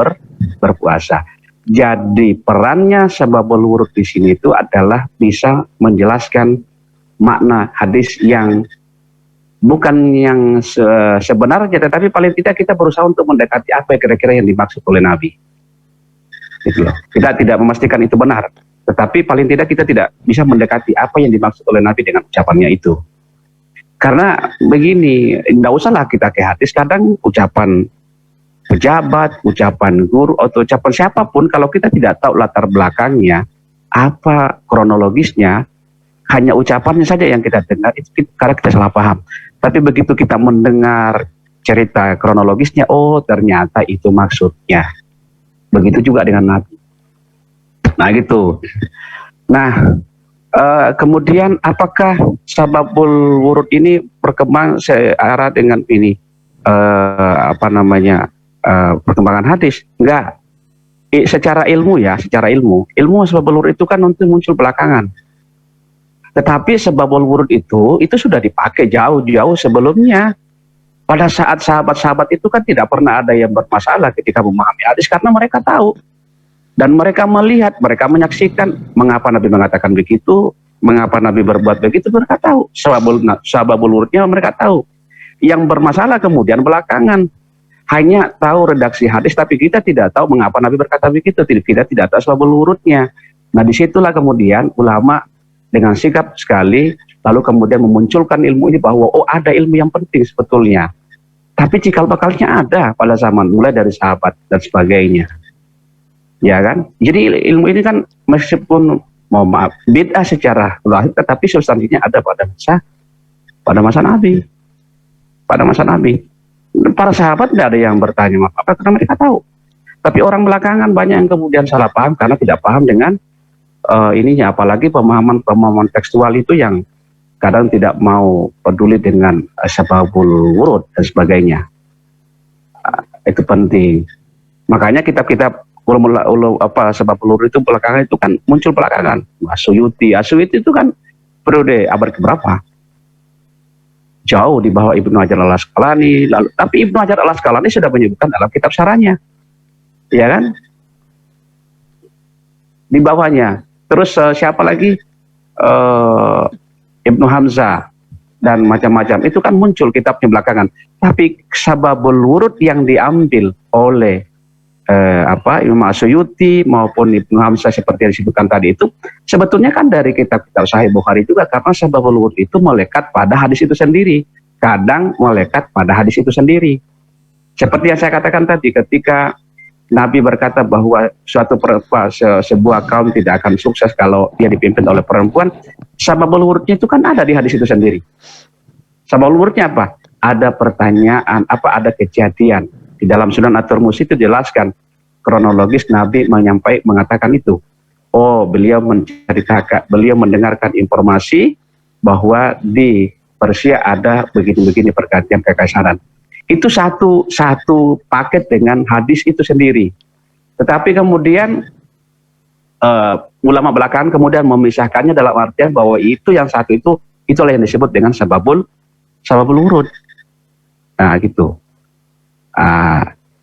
berpuasa. Jadi perannya sebabul wurud di sini itu adalah bisa menjelaskan makna hadis yang bukan yang sebenarnya, tetapi paling tidak kita berusaha untuk mendekati apa kira-kira yang dimaksud oleh Nabi. Gitu loh. Kita tidak memastikan itu benar, tetapi paling tidak kita tidak bisa mendekati apa yang dimaksud oleh Nabi dengan ucapannya itu. Karena begini, tidak usahlah kita ke hadis, kadang ucapan pejabat, ucapan guru, atau ucapan siapapun, kalau kita tidak tahu latar belakangnya, apa kronologisnya, hanya ucapannya saja yang kita dengar, itu karena kita salah paham. Tapi begitu kita mendengar cerita kronologisnya, oh ternyata itu maksudnya. Begitu juga dengan Nabi. Nah gitu. Nah, kemudian apakah sababul wurud ini berkembang searah dengan ini perkembangan hadis? Enggak. Secara ilmu ilmu sababul wurud itu kan nanti muncul belakangan. Tetapi sababul wurud itu sudah dipakai jauh-jauh sebelumnya. Pada saat sahabat-sahabat itu kan tidak pernah ada yang bermasalah ketika memahami hadis karena mereka tahu. Dan mereka melihat, mereka menyaksikan mengapa Nabi mengatakan begitu, mengapa Nabi berbuat begitu, mereka tahu. Sababul wurudnya mereka tahu. Yang bermasalah kemudian belakangan. Hanya tahu redaksi hadis, tapi kita tidak tahu mengapa Nabi berkata begitu. Kita tidak tahu sababul wurudnya. Nah disitulah kemudian ulama dengan sikap sekali, lalu kemudian memunculkan ilmu ini bahwa oh ada ilmu yang penting sebetulnya. Tapi cikal bakalnya ada pada zaman mulai dari sahabat dan sebagainya. Ya kan? Jadi ilmu ini kan meskipun bid'ah secara lahir, tetapi substansinya ada pada masa Nabi. Pada masa Nabi. Para sahabat tidak ada yang bertanya apa karena mereka tahu. Tapi orang belakangan banyak yang kemudian salah paham karena tidak paham dengan ininya, apalagi pemahaman tekstual itu yang kadang tidak mau peduli dengan sababul wurud dan sebagainya. Itu penting. Makanya kitab-kitab sababul wurud itu belakangan itu kan muncul belakangan. Asyuyuti itu kan periode abad keberapa? Jauh di bawah Ibnu Hajar al-Asqalani. Lalu tapi Ibnu Hajar al-Asqalani sudah menyebutkan dalam kitab syarahnya. Ya kan? Di bawahnya. Terus siapa lagi? Ibnu Hamzah dan macam-macam. Itu kan muncul kitabnya belakangan. Tapi sababul wurud yang diambil oleh Imam Asyuyuti maupun Ibnu Hamzah seperti yang disebutkan tadi itu sebetulnya kan dari kitab-kitab Sahih Bukhari juga, karena sababul wurud itu melekat pada hadis itu sendiri. Kadang melekat pada hadis itu sendiri. Seperti yang saya katakan tadi, ketika Nabi berkata bahwa sebuah kaum tidak akan sukses kalau dia dipimpin oleh perempuan. Sababul wurudnya itu kan ada di hadis itu sendiri. Sababul wurudnya apa? Ada pertanyaan, ada kejadian. Di dalam Sunan At-Tirmidzi itu dijelaskan kronologis Nabi mengatakan itu. Oh, beliau mendengarkan informasi bahwa di Persia ada begini-begini pergantian kekaisaran. Itu satu paket dengan hadis itu sendiri. Tetapi kemudian ulama belakangan kemudian memisahkannya dalam artian bahwa itu yang satu itulah yang disebut dengan sababul wurud. Nah gitu.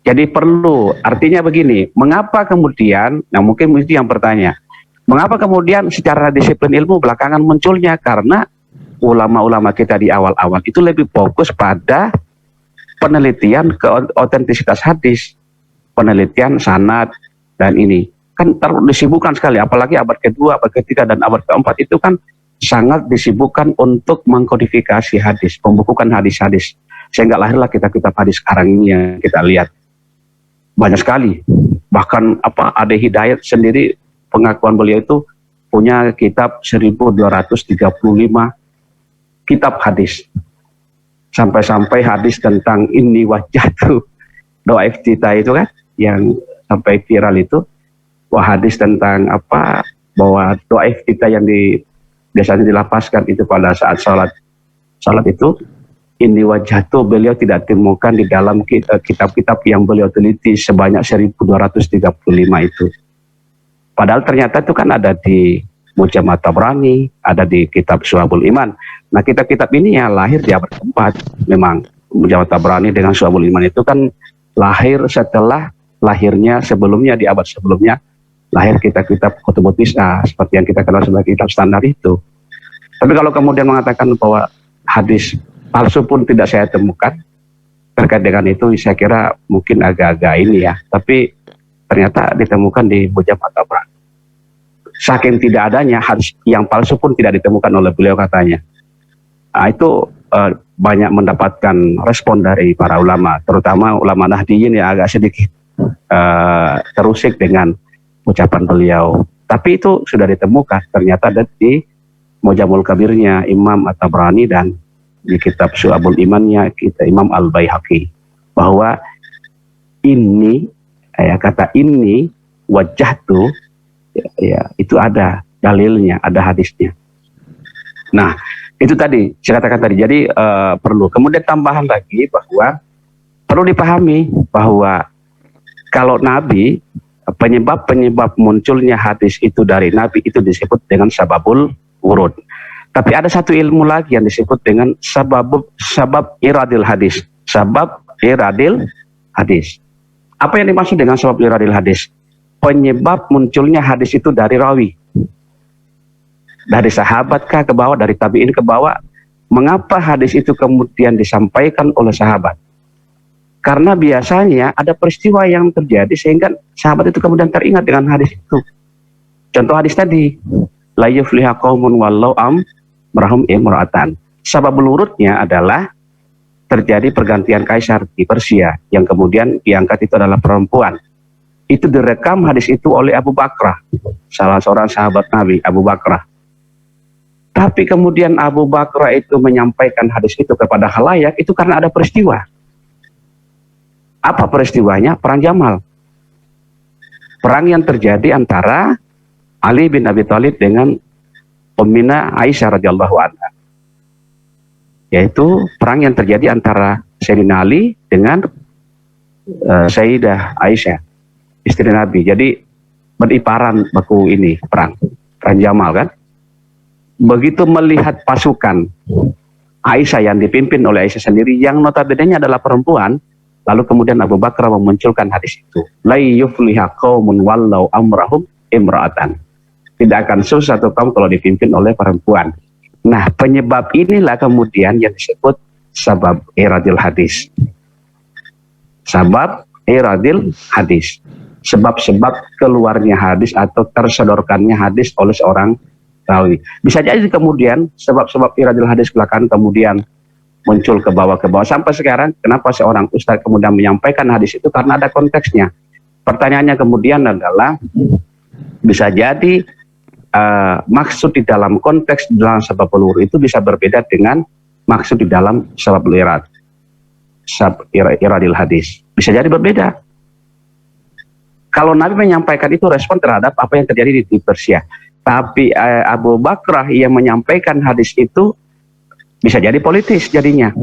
Jadi perlu, artinya begini, mengapa kemudian, nah mungkin itu yang bertanya, mengapa kemudian secara disiplin ilmu belakangan munculnya? Karena ulama-ulama kita di awal-awal itu lebih fokus pada penelitian keotentisitas hadis, penelitian sanad, dan ini kan disibukkan sekali, apalagi abad kedua, abad ketiga, dan abad keempat itu kan sangat disibukkan untuk mengkodifikasi hadis, membukukan hadis-hadis, sehingga lahirlah kitab-kitab hadis sekarang ini yang kita lihat banyak sekali. Bahkan Ade Hidayat sendiri, pengakuan beliau itu punya kitab 1235 kitab hadis. Sampai-sampai hadis tentang ini wajatu doa iftitah itu kan yang sampai viral itu, bahwa hadis tentang bahwa doa iftitah yang biasanya dilapaskan itu pada saat salat itu, ini wajatu beliau tidak temukan di dalam kitab-kitab yang beliau teliti sebanyak 1235 itu. Padahal ternyata itu kan ada di Mujam' At-Tabrani, ada di kitab Syu'abul Iman. Nah kitab-kitab ini ya lahir di abad keempat. Memang Mujam' At-Tabrani dengan Syu'abul Iman itu kan lahir setelah lahirnya sebelumnya, di abad sebelumnya lahir kitab-kitab Kutubut Tis'ah seperti yang kita kenal sebagai kitab standar itu. Tapi kalau kemudian mengatakan bahwa hadis palsu pun tidak saya temukan terkait dengan itu, saya kira mungkin agak-agak ini ya. Tapi ternyata ditemukan di Mujam' At-Tabrani. Saking tidak adanya hadis yang palsu pun tidak ditemukan oleh beliau katanya. Nah, itu banyak mendapatkan respon dari para ulama, terutama ulama Nahdiyin yang agak sedikit terusik dengan ucapan beliau. Tapi itu sudah ditemukan, ternyata ada di Mujamul Kabirnya Imam At-Tabrani dan di kitab Syu'abul Imannya kita Imam Al-Baihaqi, bahwa ini kata ini wajah tuh ya itu ada dalilnya, ada hadisnya. Nah, itu tadi saya katakan tadi. Jadi perlu kemudian tambahan lagi bahwa perlu dipahami bahwa kalau Nabi, penyebab munculnya hadis itu dari Nabi itu disebut dengan sababul wurud. Tapi ada satu ilmu lagi yang disebut dengan sabab iradil hadis. Sabab iradil hadis. Apa yang dimaksud dengan sabab iradil hadis? Penyebab munculnya hadis itu dari rawi. Dari sahabat kah ke bawah, dari tabi'in ke bawah. Mengapa hadis itu kemudian disampaikan oleh sahabat? Karena biasanya ada peristiwa yang terjadi sehingga sahabat itu kemudian teringat dengan hadis itu. Contoh hadis tadi, la yufliha qaumun wallau amrahum imra'atan. Sababul wurudnya adalah terjadi pergantian kaisar di Persia yang kemudian diangkat itu adalah perempuan. Itu direkam hadis itu oleh Abu Bakrah, salah seorang sahabat Nabi, Abu Bakrah. Tapi kemudian Abu Bakrah itu menyampaikan hadis itu kepada khalayak itu karena ada peristiwa. Apa peristiwanya? Perang Jamal. Perang yang terjadi antara Ali bin Abi Thalib dengan Ummina Aisyah radhiyallahu anha. Yaitu perang yang terjadi antara Sayyidina Ali dengan Sayyidah Aisyah, istri Nabi. Jadi beriparan baku ini perang Jamal kan. Begitu melihat pasukan Aisyah yang dipimpin oleh Aisyah sendiri yang notabene adalah perempuan, lalu kemudian Abu Bakar memunculkan hadis itu. La yufliha qaumun wallau amrahum imra'atan. Tidak akan sukses satu kaum kalau dipimpin oleh perempuan. Nah, penyebab inilah kemudian yang disebut sabab iradil hadis. Sabab iradil hadis. Sebab-sebab keluarnya hadis atau tersodorkannya hadis oleh seorang rawi. Bisa jadi kemudian sebab-sebab iradil hadis belakangan kemudian muncul ke bawah sampai sekarang. Kenapa seorang ustaz kemudian menyampaikan hadis itu? Karena ada konteksnya. Pertanyaannya kemudian adalah bisa jadi maksud di dalam konteks dalam sababul wurud itu bisa berbeda dengan maksud di dalam sababul iradil hadis. Bisa jadi berbeda. Kalau Nabi menyampaikan itu respon terhadap apa yang terjadi di Persia. Tapi Abu Bakrah yang menyampaikan hadis itu bisa jadi politis jadinya.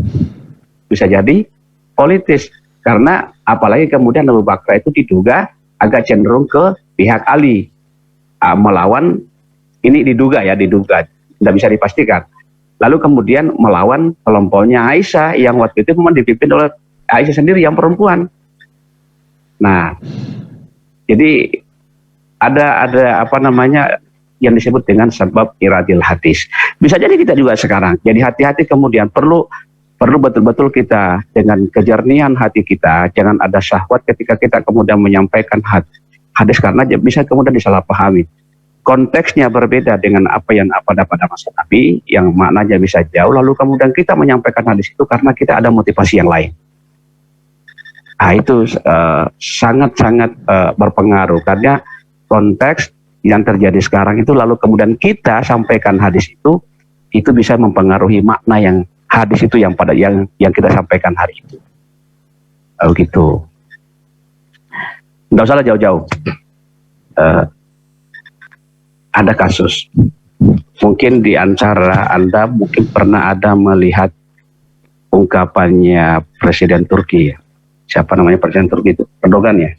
Bisa jadi politis. Karena apalagi kemudian Abu Bakrah itu diduga agak cenderung ke pihak Ali. Melawan, ini diduga, tidak bisa dipastikan. Lalu kemudian melawan kelompoknya Aisyah yang waktu itu memang dipimpin oleh Aisyah sendiri yang perempuan. Nah, jadi ada apa namanya yang disebut dengan sebab iradil hadis. Bisa jadi kita juga sekarang. Jadi hati-hati kemudian perlu betul-betul kita dengan kejernihan hati kita, jangan ada syahwat ketika kita kemudian menyampaikan hadis karena bisa kemudian disalahpahami. Konteksnya berbeda dengan apa yang ada pada masa Nabi yang maknanya bisa jauh, lalu kemudian kita menyampaikan hadis itu karena kita ada motivasi yang lain. Nah, itu sangat-sangat berpengaruh karena konteks yang terjadi sekarang itu lalu kemudian kita sampaikan hadis itu bisa mempengaruhi makna yang hadis itu yang kita sampaikan hari itu. Gitu. Nggak usah jauh-jauh. Ada kasus. Mungkin di antara Anda mungkin pernah ada melihat ungkapannya Presiden Turki. Siapa namanya Presiden Turki itu? Erdogan ya.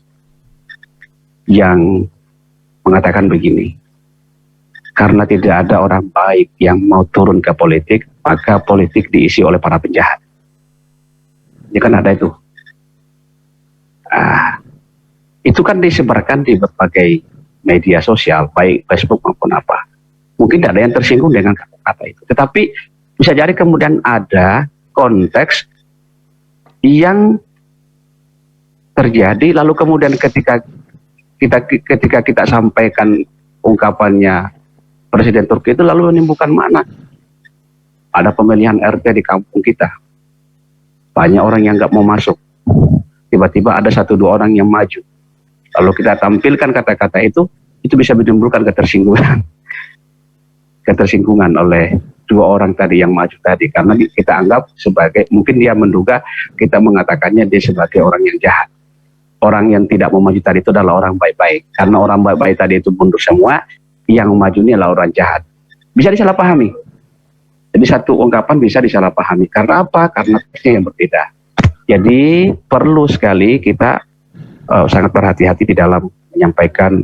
Yang mengatakan begini. Karena tidak ada orang baik yang mau turun ke politik, maka politik diisi oleh para penjahat. Ya kan ada itu. Itu kan disebarkan di berbagai media sosial, baik Facebook maupun apa. Mungkin tidak ada yang tersinggung dengan kata-kata itu. Tetapi bisa jadi kemudian ada konteks yang terjadi, lalu kemudian ketika kita sampaikan ungkapannya Presiden Turki itu lalu menimbulkan mana? Ada pemilihan RT di kampung kita. Banyak orang yang nggak mau masuk. Tiba-tiba ada 1-2 orang yang maju. Lalu kita tampilkan kata-kata itu bisa menimbulkan ketersinggungan. ketersinggungan oleh dua orang tadi yang maju tadi, karena kita anggap sebagai, mungkin dia menduga kita mengatakannya dia sebagai orang yang jahat. Orang yang tidak mau maju tadi itu adalah orang baik-baik, karena orang baik-baik tadi itu mundur semua, yang maju ini adalah orang jahat. Bisa disalahpahami. Jadi satu ungkapan bisa disalahpahami. Karena apa? Karena teksnya yang berbeda. Jadi perlu sekali kita sangat berhati-hati di dalam menyampaikan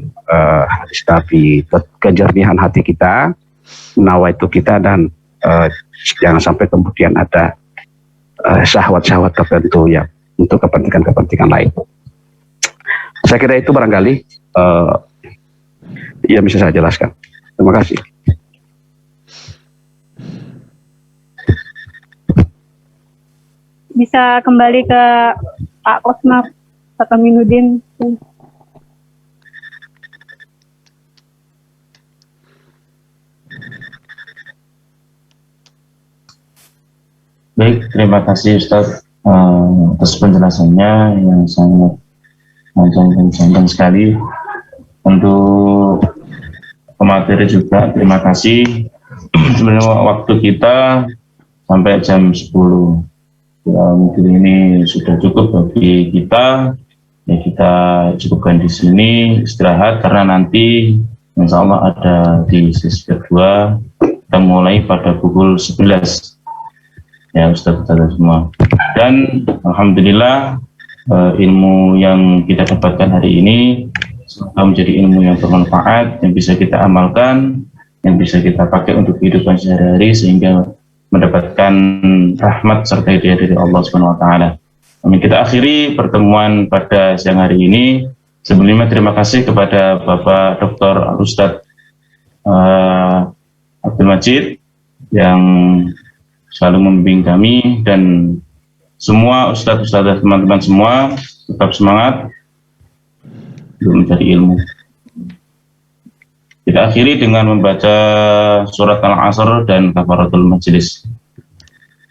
hadis Nabi, kejernihan hati kita, nawaitu kita, dan jangan sampai kemudian ada syahwat-syahwat tertentu ya untuk kepentingan-kepentingan lain. Saya kira itu barangkali yang bisa saya jelaskan. Terima kasih. Bisa kembali ke Pak Kosma, Pak Aminuddin. Baik, terima kasih Ustadz atas penjelasannya yang sangat panjang sekali. Untuk pemateri juga terima kasih. Sebenarnya waktu kita sampai jam 10. Ya, mungkin ini sudah cukup bagi kita. Ya, kita cukupkan di sini istirahat, karena nanti insya Allah ada di sesi kedua. Kita mulai pada pukul 11. Ya Ustaz-Ustaz semua. Dan alhamdulillah ilmu yang kita dapatkan hari ini semoga menjadi ilmu yang bermanfaat, yang bisa kita amalkan, yang bisa kita pakai untuk kehidupan sehari-hari, sehingga mendapatkan rahmat serta hidayah dari Allah Subhanahu wa taala. Amin. Kita akhiri pertemuan pada siang hari ini. Sebelumnya terima kasih kepada Bapak Dr. Ustadz Abdul Majid yang selalu membimbing kami, dan semua ustadz-ustadz, teman-teman semua tetap semangat untuk mencari ilmu. Kita akhiri dengan membaca surat Al-Asr dan kafaratul majlis.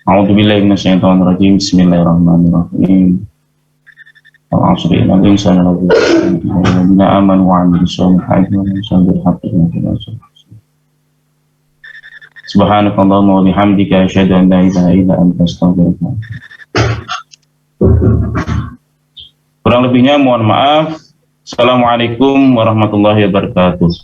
A'udzubillahi minasyaitonir rajim. Bismillahirrahmanirrahim. Al-Asr innal insana lafi khusr illa alladziina aamanu wa 'amilus shaalihati wa tawasaw bil haqqi wa tawasaw bis sabr. Subhanakallahumma wa bihamdika asyhadu an la ilaha illa anta astaghfiruka. Kurang lebihnya mohon maaf. Assalamualaikum warahmatullahi wabarakatuh.